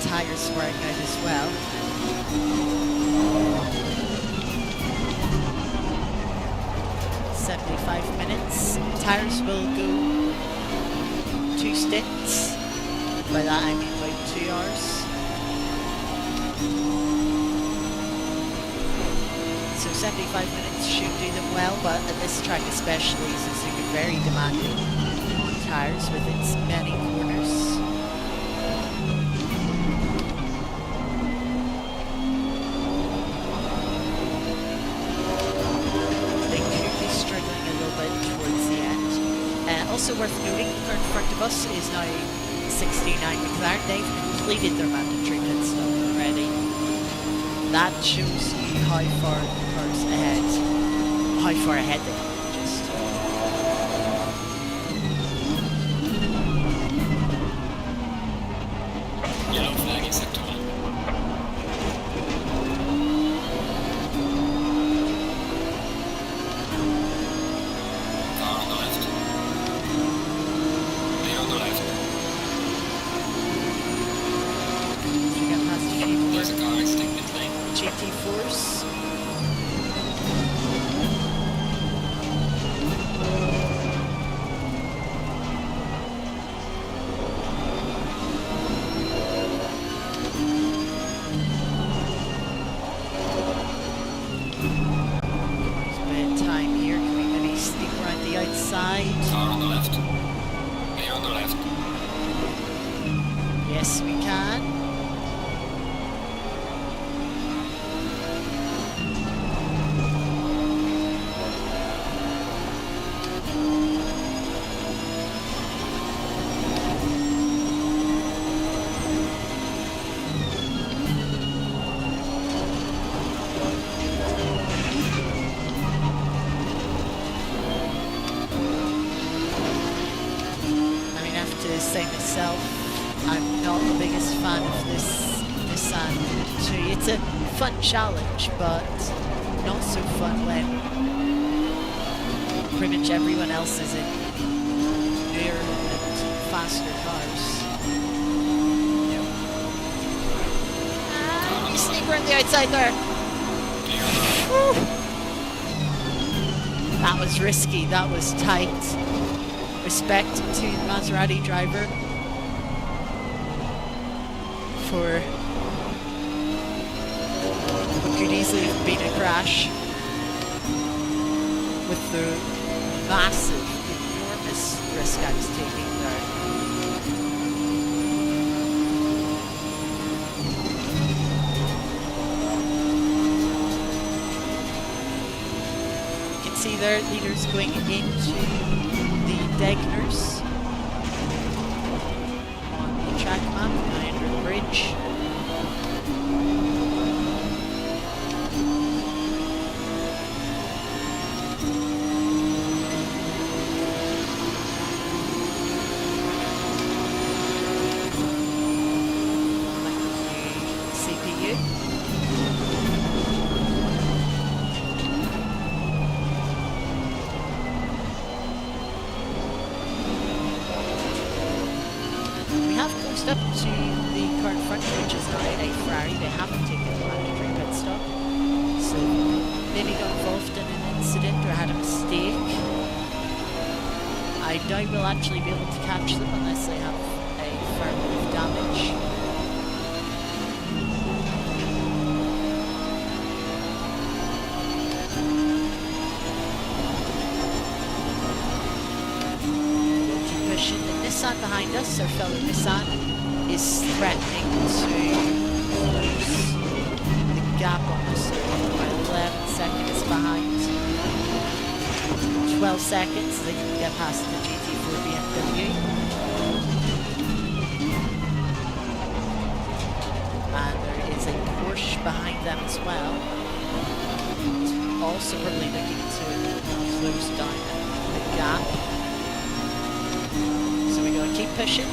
Tires wearing out as well. "75 minutes. Tires will go 2 stints. By that I mean about 2 hours. So 75 minutes should do them well, but at this track especially, Suzuka very demanding on tires with its many corners. Also worth noting, the car in front of us is now 69 McLaren. They've completed their mandatory pit stop already. That shows you how far the car's ahead. How far ahead they are, just. Yellow flag in sector 1. Car on the left. Clear on the left. You got past a few more There's a car exiting pit lane. GT4s. Time here. Can we maybe sneak around the outside? Car on the left. Clear on the left. Yes, we can. Say myself, I'm not the biggest fan of this Nissan 2. It's a fun challenge, but not so fun when pretty much everyone else is in newer and faster cars. You sneak around the outside there. Woo. That was risky, that was tight. Respect to the Maserati driver for what could easily have been a crash with the massive, enormous risk I was taking there. You can see their leaders going into the Degners on the track map, now under the bridge. CPU. Up to the car in front, which is now a Ferrari. They haven't taken the mandatory pit stop have maybe got involved in an incident or had a mistake. I doubt we'll actually be able to catch them unless they have a fair bit of damage. We'll keep pushing. The Nissan behind us, our fellow Nissan, is threatening to close the gap on us. They're about 11 seconds behind. 12 seconds, they can get past the GT4 BMW. And there is a Porsche behind them as well. Also probably looking to close down the gap. So we're going to keep pushing.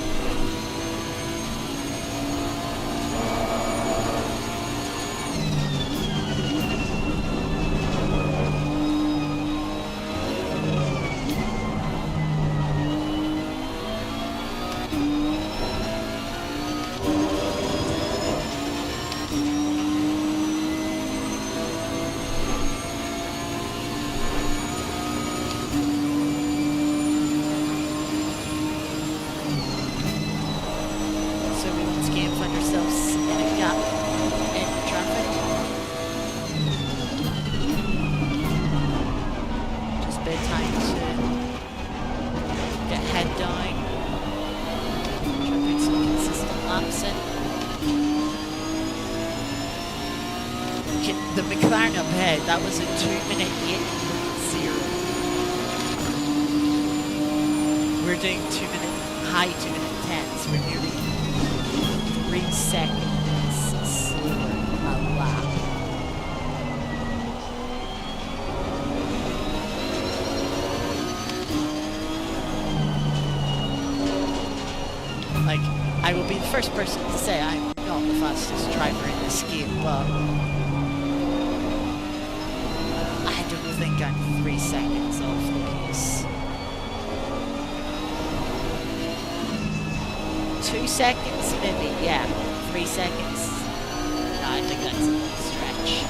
The McLaren up ahead, that was a 2-minute 8.0. We're doing high 2-minute 10s. We're nearly 3 seconds slower a lap. Like, I will be the first person to say I'm not the fastest driver in this game, but I think I'm 3 seconds off the pace. 2 seconds, maybe, yeah. 3 seconds. No, I think that's a little stretch.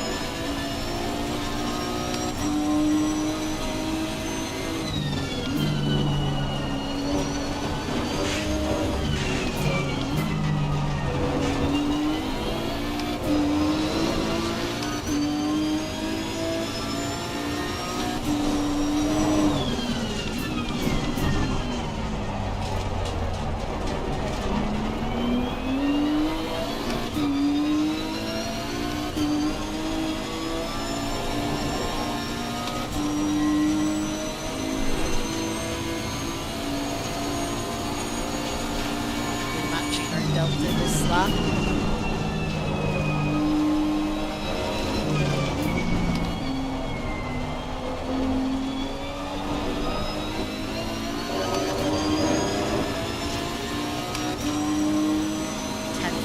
Delta this lap.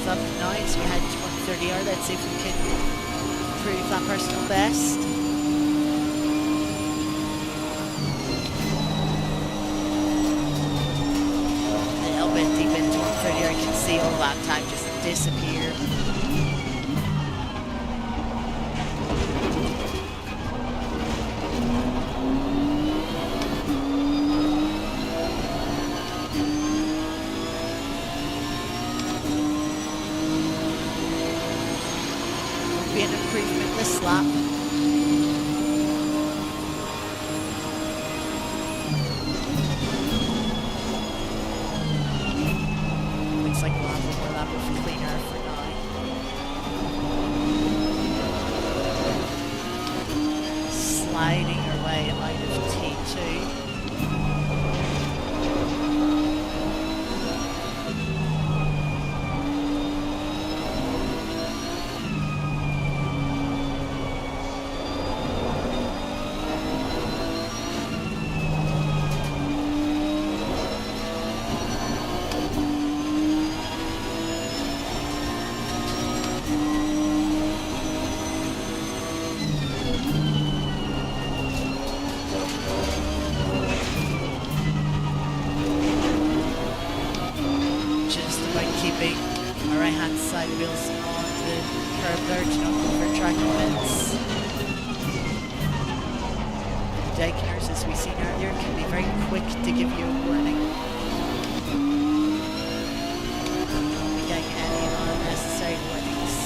Up now, so we had 130R. Let's see if we can improve that personal best. A little bit deep into 130R, I can see all that time just disappear. An improvement this lap. Looks like we'll have one more lap of cleaner for now. Sliding our way out of T2. Keeping our right hand side wheels on the curb there to not overtrack events. Daikiners, as we seen earlier, can be very quick to give you a warning. Don't be getting any unnecessary warnings.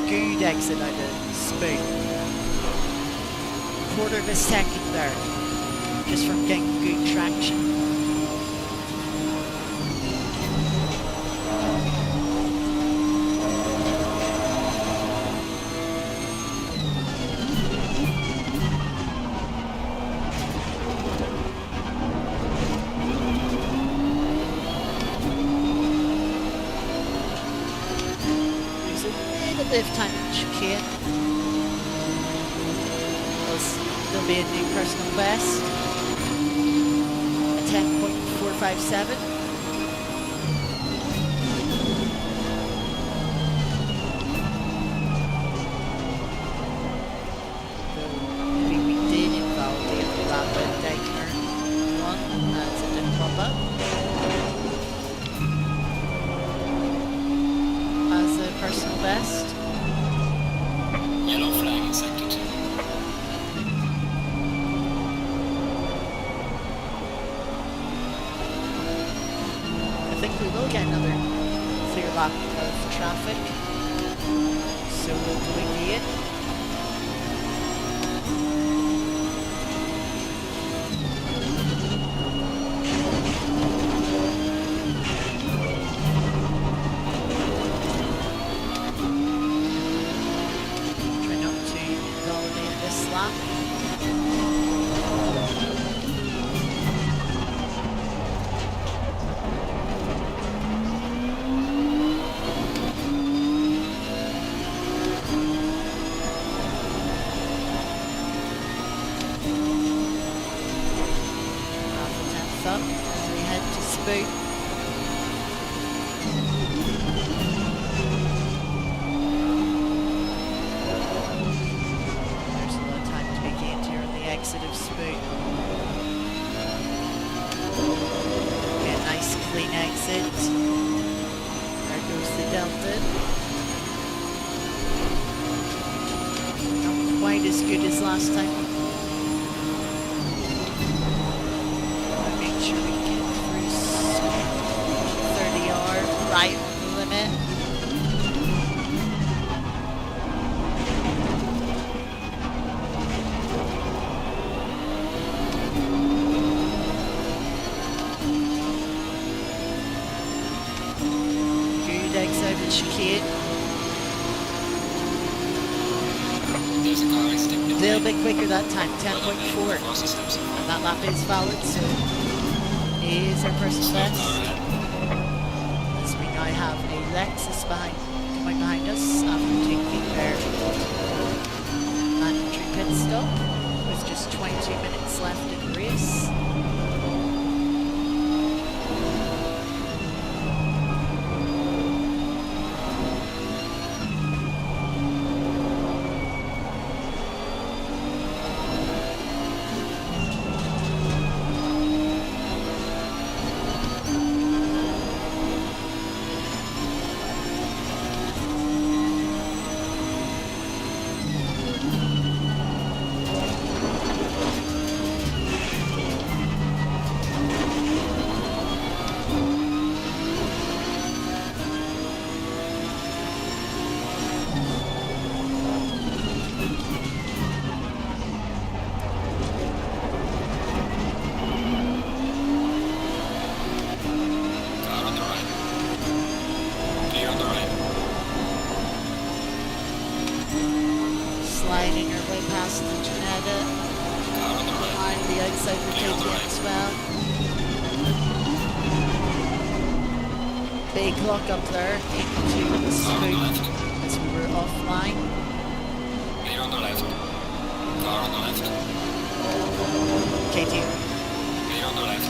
Good exit out of Spoon. Quarter of a second there, just from getting good traction. There's a little bit of time in chicane. There'll be a new personal best. A 10.457. Maybe we did invalidate the rapid Daikner one as it didn't pop up. As a personal best. Yellow flag accepted. I think we will get another clear lap of traffic, so we'll delete it. Try not to invalidate this lap. Half a tenth up as we head to Spoon. There's a lot of time to be gained here on the exit of Spoon. Okay, a nice clean exit. There goes the Delta. Not quite as good as last time. Make sure we get through 30R right on the limit. Good exit of chicane. There's a car extinct. A little bit quicker that time, 10.4. Cross the steps of And that lap is valid, so is our personal best. As we now have a Lexus coming behind us after taking their mandatory pit stop with just 22 minutes left in the race. Car on the right. Clear on the right. Sliding our way past the Janetta Car on the right. behind the outside of the Clear on the KTM right. as well. Big lock up there into the Car on the Spoon left. as we were offline. Clear on the left. Car on the left. KTM Clear on the left.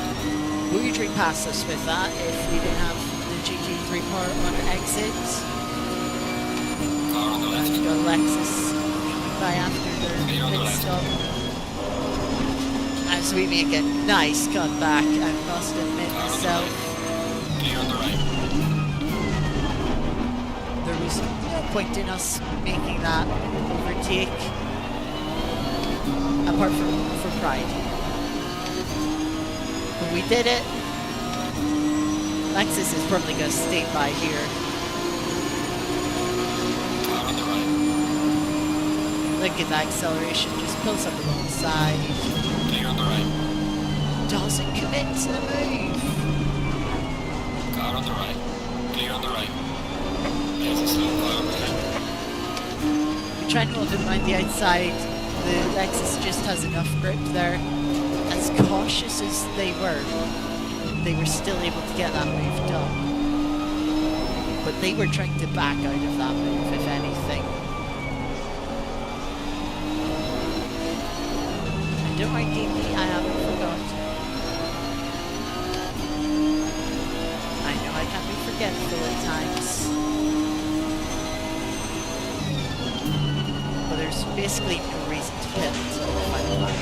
would pass us with that if we didn't have the GT3 part on our exit. Car on the left. We've got Lexus coming by after Clear on the their pit left. stop. As we make a nice cut back, I must admit Car on the myself, right. Clear on the right. there was no point in us making that overtake, apart from for pride. But we did it. Lexus is probably going to stay by here. Car on the right. Look at that acceleration, just pulls up alongside. Clear on the right. Doesn't commit to the move. Car on the right. Clear on the right. There's a slow car over there. We try and hold it behind the outside. The Lexus just has enough grip there. As cautious as they were still able to get that move done. But they were trying to back out of that move, if anything. And don't worry, DP, I haven't forgotten. I know I can be forgetful at times. But there's basically no reason to pit until the final lap.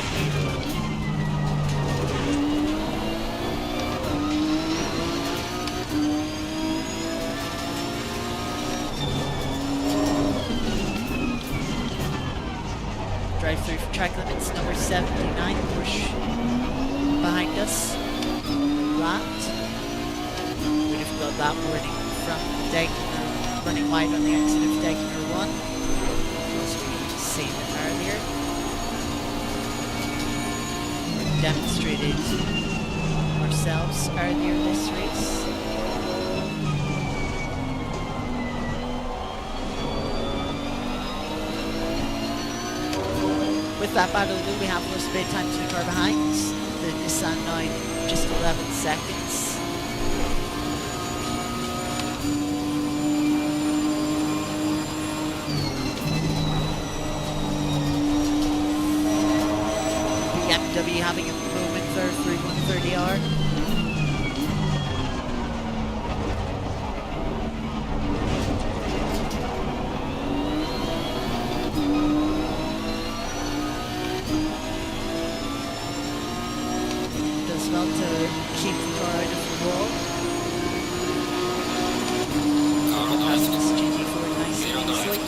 Drive through for track limits number 79, push behind us, left. We'd have got that warning from Degner, running wide on the exit of Degner 1, as we seen earlier. We demonstrated ourselves earlier this race. With that battle, we have lost a bit of time to the car behind. The Nissan now just 11 seconds. BMW having a moment there through 130R. Well to keep the car out of the wall. Car on the Pass left. this GT4 nice Clear and on the easily. left.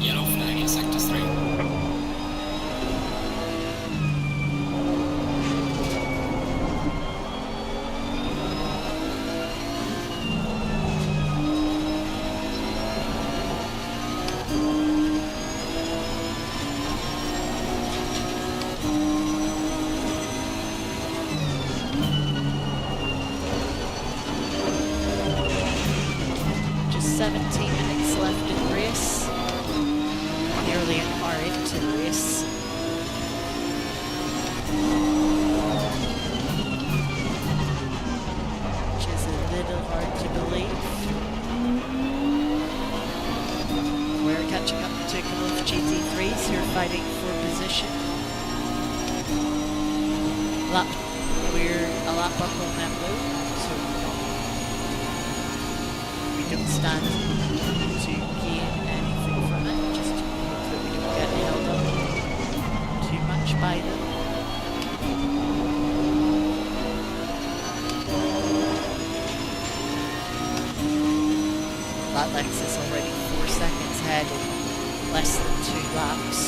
Yellow flag in sector 3. Just 17 minutes left in the race. Nearly an hour into the race. Which is a little hard to believe. We're catching up to a couple of GT3s who are fighting for position. We're a lap up on them though, so we don't stand to gain anything from it, just hope that we don't get held up too much by them. That Lexus already 4 seconds ahead in less than 2 laps.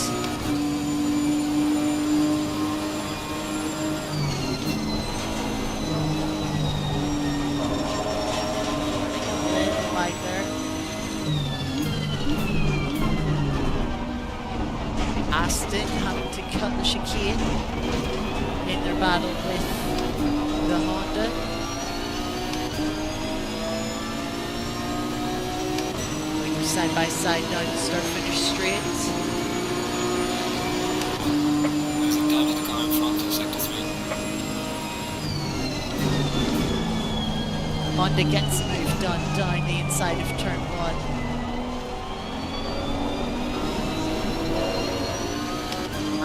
Little wide there. Aston having to cut the chicane in their battle with the Honda. Going side by side now to start finish straight. Losing down to the car in front in sector 3. Honda gets moved on down the inside of turn 1.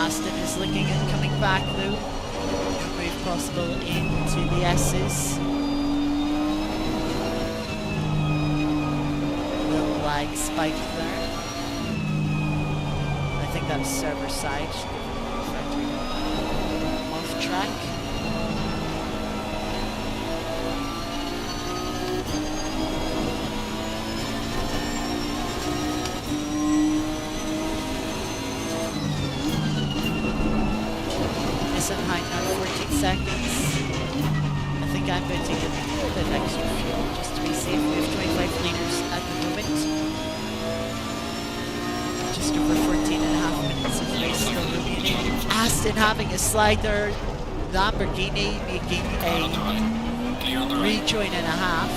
Aston is looking at coming back though. No move possible into the S's. Little lag spike there. I think that was server side. Off track. Nissan high now 14 seconds. I think I'm going to get a little bit extra fuel just to be safe. We have 25 litres at the moment. Just over 14 and a half minutes of race still remaining. Aston having a slide there. Lamborghini making a rejoin and a half.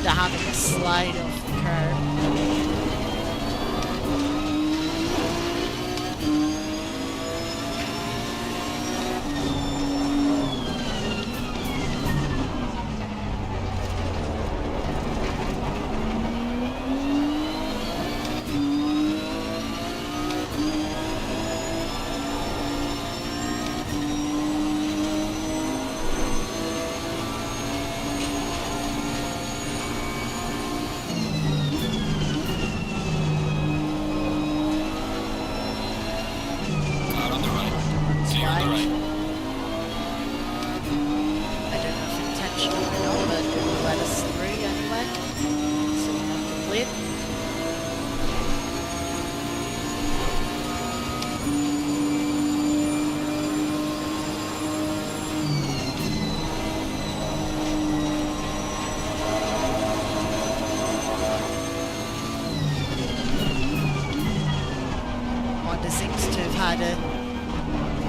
Having a slide off the curb.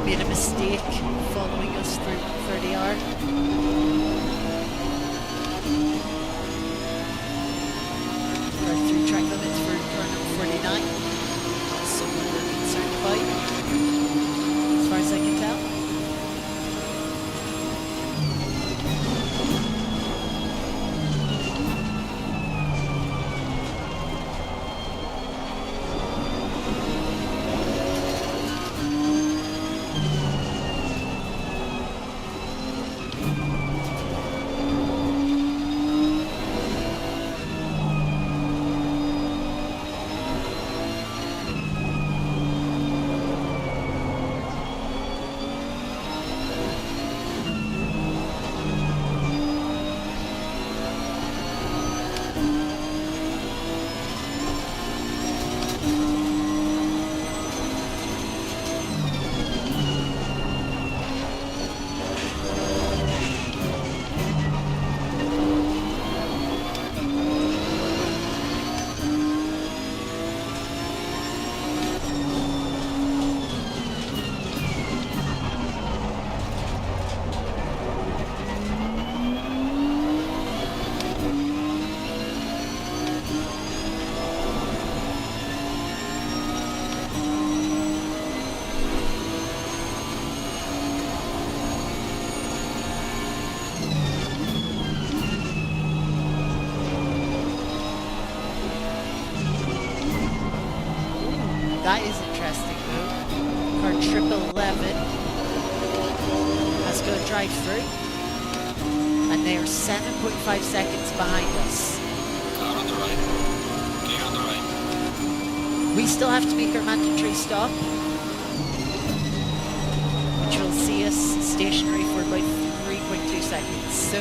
Made a mistake following us through 130R. Or through track limits for turn 49. That's something we're concerned about, as far as I can tell. drive through. And they are 7.5 seconds behind us. Car on the right. Clear on the right. We still have to make our mandatory stop, which will see us stationary for about 3.2 seconds. So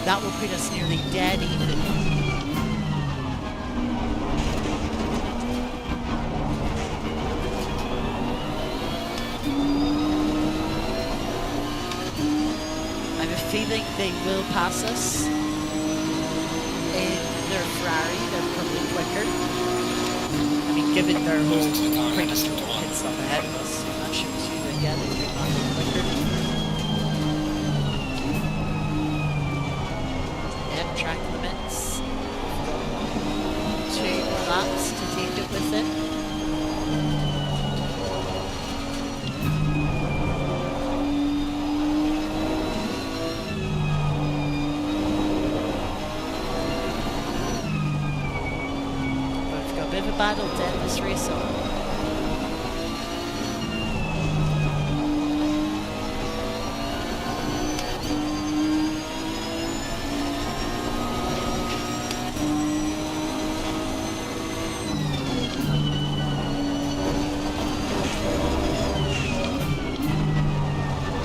that will put us nearly dead even. I have a feeling they will pass us. In their Ferrari, they're probably quicker. I mean, given their whole pretty pit stop ahead of us, I'm not sure who they get. They might not be quicker. Yep, track limits. 2 more laps to take it with it. Bit of a battle to end this race on.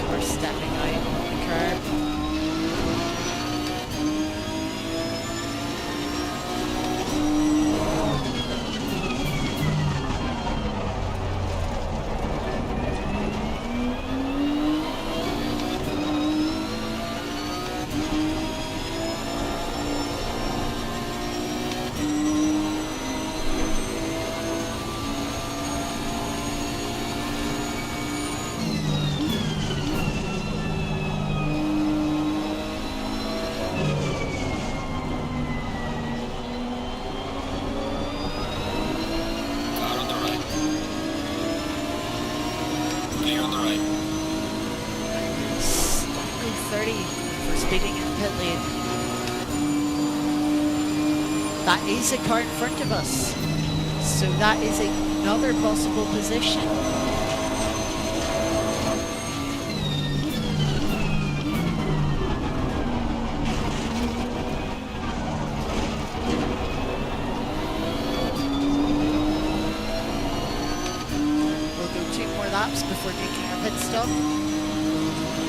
We're stepping out on the curb. Car on the right. Clear on the right. 30 for speeding in pit lane. That is a car in front of us. So that is another possible position. We'll go 2 more laps before making our pit stop.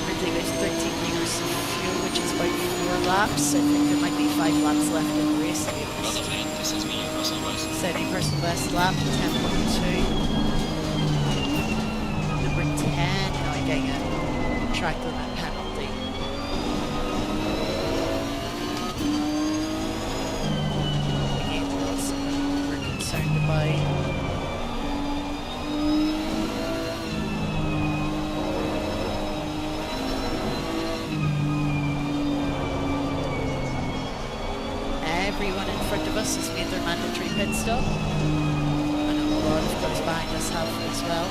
Ridley with 13 litres of fuel, which is about 4 laps. I think there might be 5 laps left in the race. Lot of hand. This is me, Russell West. 70% best lap, 10.2. Number 10 now getting a track limit penalty. Again, we're concerned about. Everyone in front of us has made their mandatory pit stop. I know a lot of cars behind us have as well.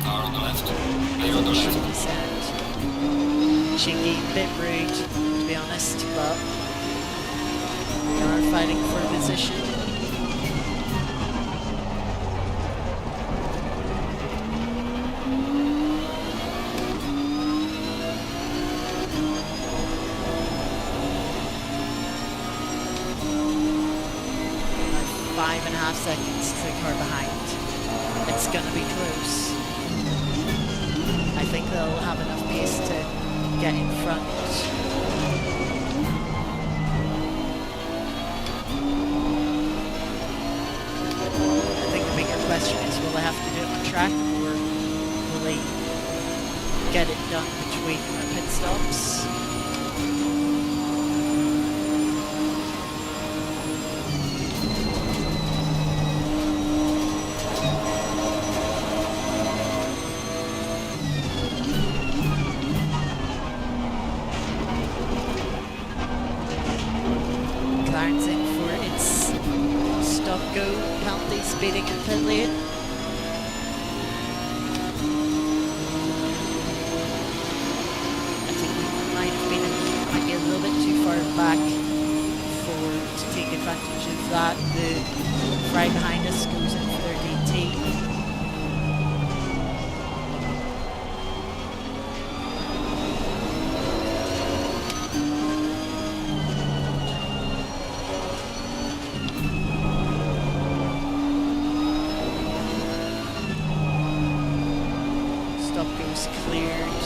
Car on the left. Clear on the left. Should be sound. Cheeky, bit rude, to be honest, but we are fighting for a position. Five and a half seconds to the car behind. It's going to be close. I think they'll have enough pace to get in front. I think the bigger question is, will they have to do it on track, or will they get it done between their pit stops? McLaren's in for its stop-go penalty, speeding in pit lane. I think we might be a little bit too far back advantage of that. The Ferrari behind us goes in for their DT. Stop goes cleared.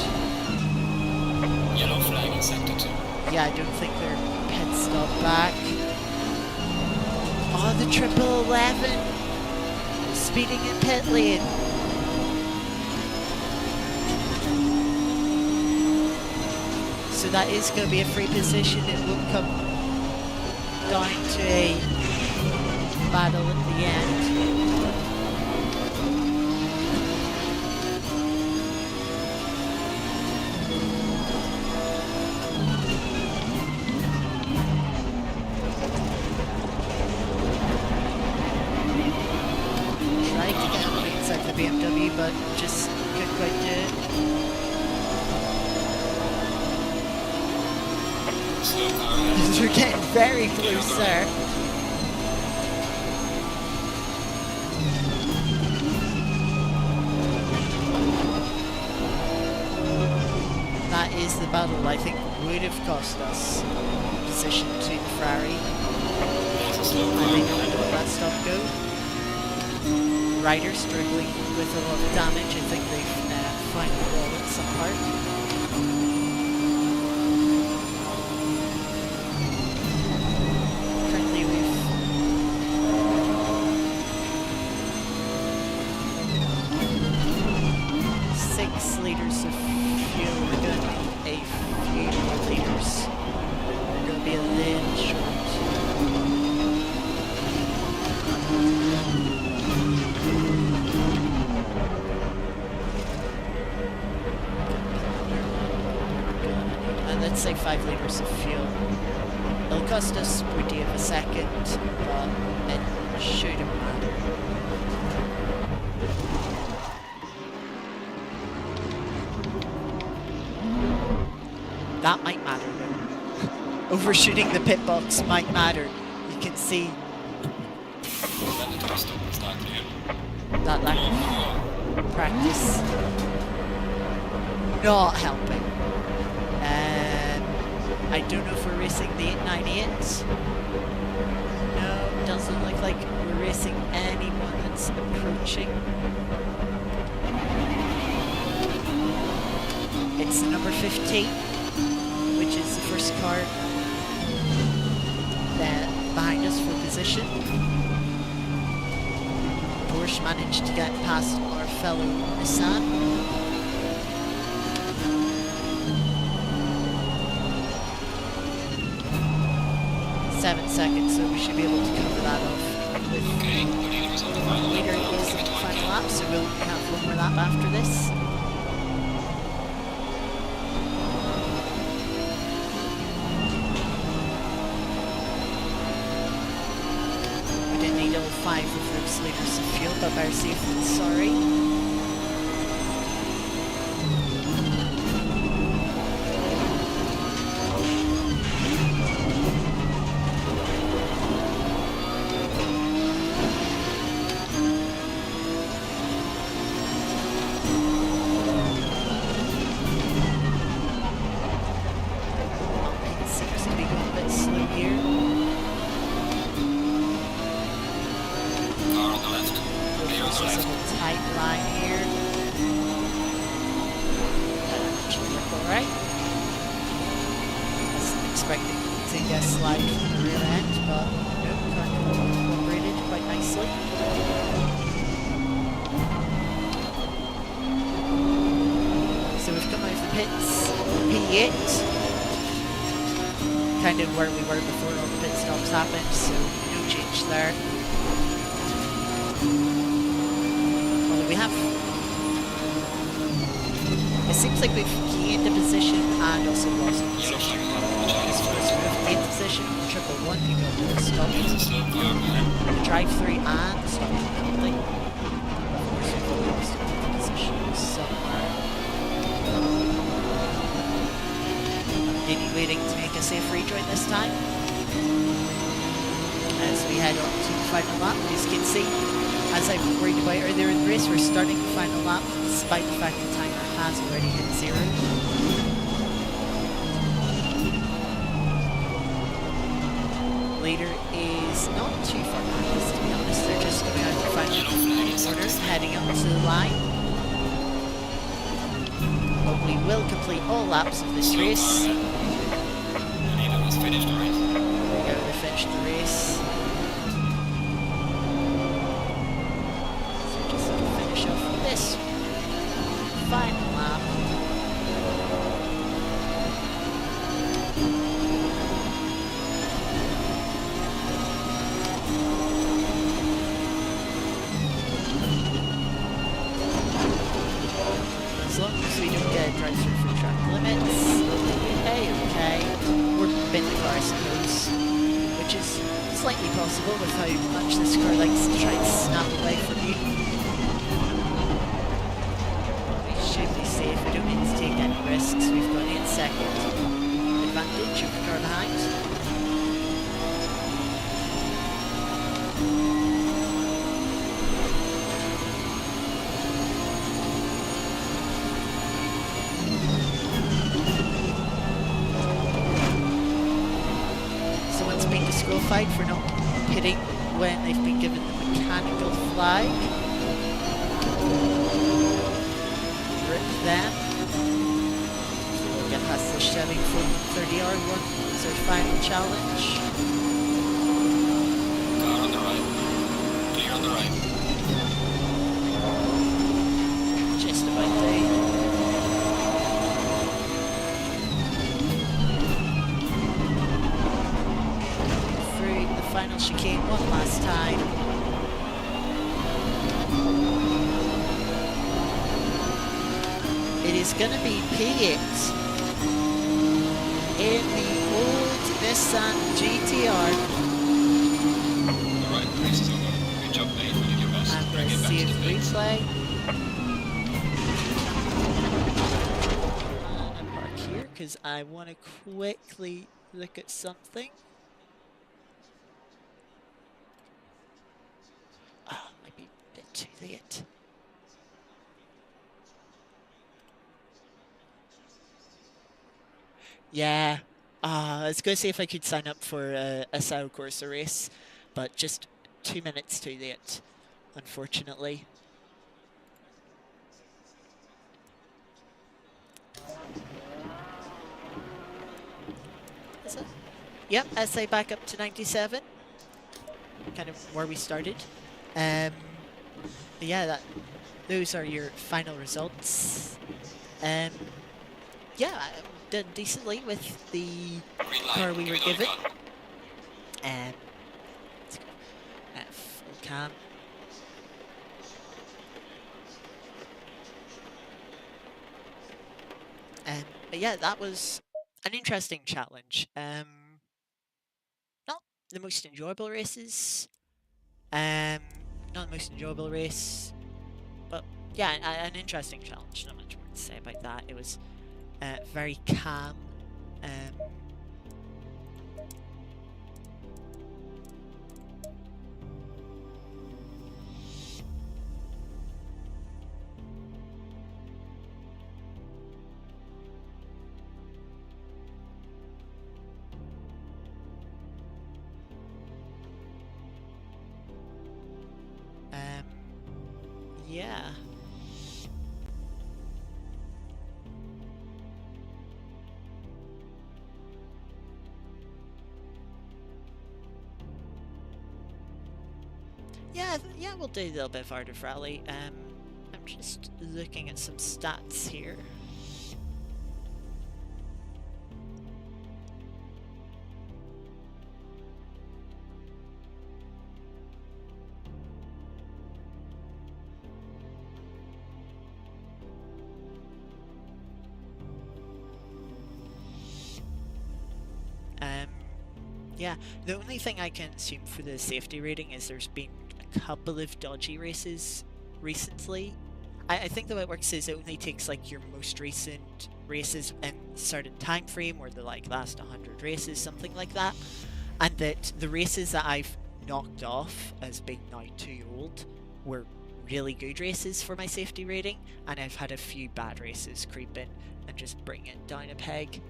Yellow flag in sector 2. Yeah, I don't think they're pit stop back. Oh, the 1111 speeding in pit lane. So that is going to be a free position. It will come down to a battle at the end. BMW, but just couldn't quite do it. Slow car ahead. We're getting very close there. That is the battle I think would have cost us position to the Ferrari. There's a slow car I think ahead. I'll let that stop go. Rider struggling with a lot of damage. I think they've found the wall at some part. Currently we've 6 litres of fuel. We're going to need a few more litres. We're going to be a little short. Let's say 5 litres of fuel. It'll cost us pretty of a second, but it shouldn't matter. That might matter though. Overshooting the pit box might matter. You can see Mandatory stop and start clear. that lack of practice not helping. I don't know if we're racing the 898. No, it doesn't look like we're racing anyone that's approaching. It's the number 15, which is the first car behind us for position. Porsche managed to get past our fellow Nissan. 7 seconds, so we should be able to cover that off. Okay, the leader is on the final lap. Leader is on the final lap, so we'll have one more lap after this. We didn't need all 5 of those litres of fuel, but better safe than sorry. Kind of where we were before all the pit stops happened, so no change there. Although we have... It seems like we've gained a position and also lost a position. So we've gained position, 111, you got the stop. The drive-through and the stop penalty. Of course, we've lost a position somewhere. Dini waiting to make a safe rejoin this time. head on to the final lap. As you can see, as I worried about earlier in the race, we're starting the final lap despite the fact the timer has already hit 0. Leader is not too far behind us, to be honest. They're just coming out the final order, heading up to the line. But we will complete all laps of this race. Anita has finished the race. There we go, they finished the race. So just to finish off this final lap. As long as we don't get a drive-through for track limits, okay. Or bin the car, I suppose. Which is slightly possible with how much this car likes to try and snap away from you. We should be safe, we don't need to take any risks. We've got 8-second advantage of the car behind. Disqualified for not pitting when they've been given the mechanical flag. Rip them. So we'll get past the Chevy from 30R1 is our final challenge. Car on the right. Clear on the right. Just about there. Final chicane one last time. It is going to be P8 in the old Nissan GTR. Alright, race is over. Good job, mate. You did your best. I'm going Bring to it back see to if the pits. replay. And park here because I want to quickly look at something. Too late. Yeah, I was going to see if I could sign up for a Sao Corsa race, but just 2 minutes too late, unfortunately. Is it? Yep, SA back up to 97. Kind of where we started. But yeah, those are your final results. Yeah, I've done decently with the car we were given. Let's go. Full cam. But yeah, that was an interesting challenge. Not the most enjoyable races. Not the most enjoyable race, but yeah, an interesting challenge. Not much more to say about that. It was very calm. Yeah. Yeah, we'll do a little bit of Art of Rally. I'm just looking at some stats here. Yeah, the only thing I can assume for the safety rating is there's been a couple of dodgy races recently. I think the way it works is it only takes like your most recent races in a certain time frame, or the like last 100 races, something like that. And that the races that I've knocked off as being now too old were really good races for my safety rating, and I've had a few bad races creep in and just bring it down a peg.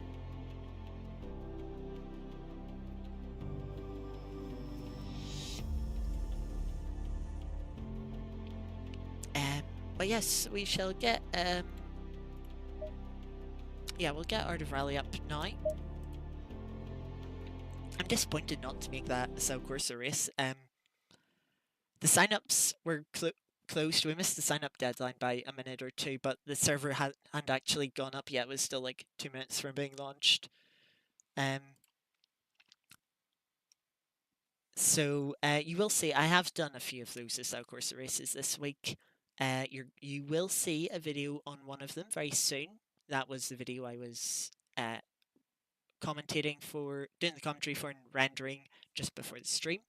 But yes, we shall get yeah, we'll get Art of Rally up now. I'm disappointed not to make that a South Corsa race. The sign-ups were closed. We missed the sign-up deadline by a minute or two, but the server hadn't actually gone up yet. It was still like 2 minutes from being launched. So you will see, I have done a few of those South Corsa races this week. You will see a video on one of them very soon. That was the video I was doing the commentary for and rendering just before the stream.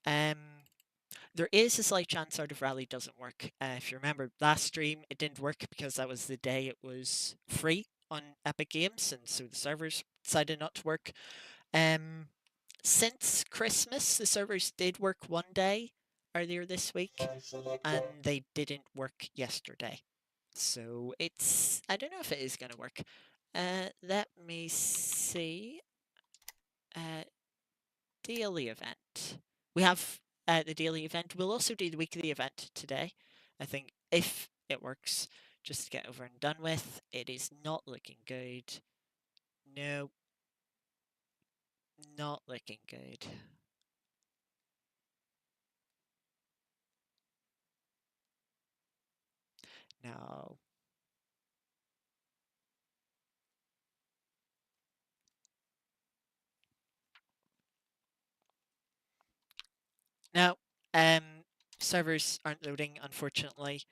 There is a slight chance Art of Rally doesn't work. If you remember last stream, it didn't work because that was the day it was free on Epic Games, and so the servers decided not to work. Since Christmas, the servers did work one day earlier this week, and they didn't work yesterday. So I don't know if it is going to work. Let me see. Daily event. We have the daily event. We'll also do the weekly event today, I think, if it works, just to get over and done with. It is not looking good. No, not looking good. No. No. Servers aren't loading, unfortunately.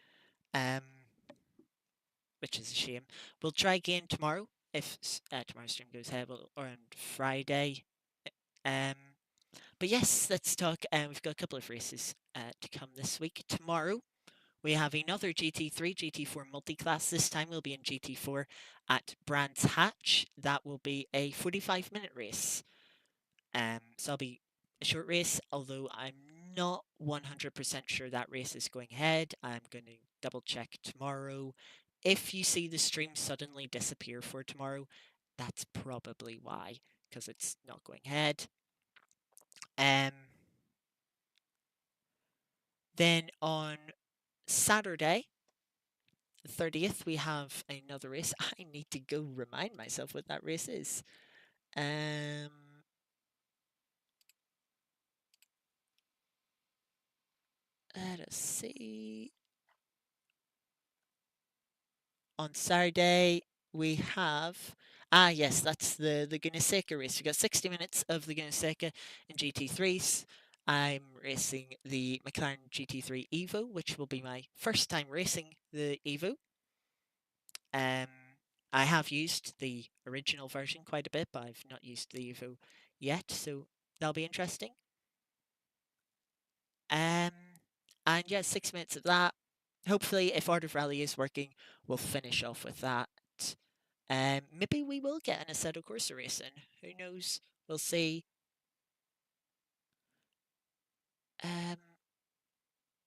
Which is a shame. We'll try again tomorrow if tomorrow's stream goes ahead, or on Friday. But yes, let's talk. We've got a couple of races to come this week. Tomorrow, we have another GT3, GT4 multi-class. This time we'll be in GT4 at Brands Hatch. That will be a 45-minute race. So it'll be a short race, although I'm not 100% sure that race is going ahead. I'm going to double check tomorrow. If you see the stream suddenly disappear for tomorrow, that's probably why, because it's not going ahead. Then on Saturday, the 30th, we have another race. I need to go remind myself what that race is. Let us see. On Saturday, we have... yes, that's the Gunaseca race. We got 60 minutes of the Gunaseca in GT3s. I'm racing the McLaren GT3 Evo, which will be my first time racing the Evo. I have used the original version quite a bit, but I've not used the Evo yet, so that'll be interesting. And yeah, 6 minutes of that. Hopefully, if Art of Rally is working, we'll finish off with that. Maybe we will get an Assetto Corsa race in. Who knows? We'll see.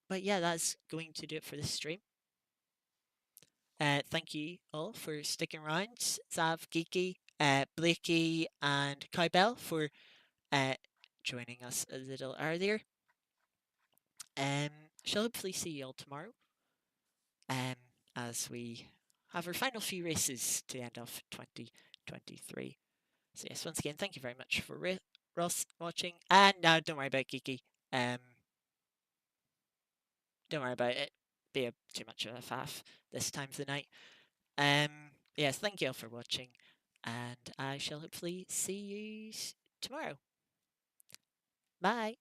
But yeah, that's going to do it for this stream. Thank you all for sticking around. Zav, Geeky, Blakey, and Kybell for joining us a little earlier. Shall hopefully see you all tomorrow. As we have our final few races to end off 2023. So yes, once again, thank you very much for Ross watching. And no, don't worry about Geeky. Don't worry about it. Be too much of a faff this time of the night. Yes, thank you all for watching, and I shall hopefully see you tomorrow. Bye.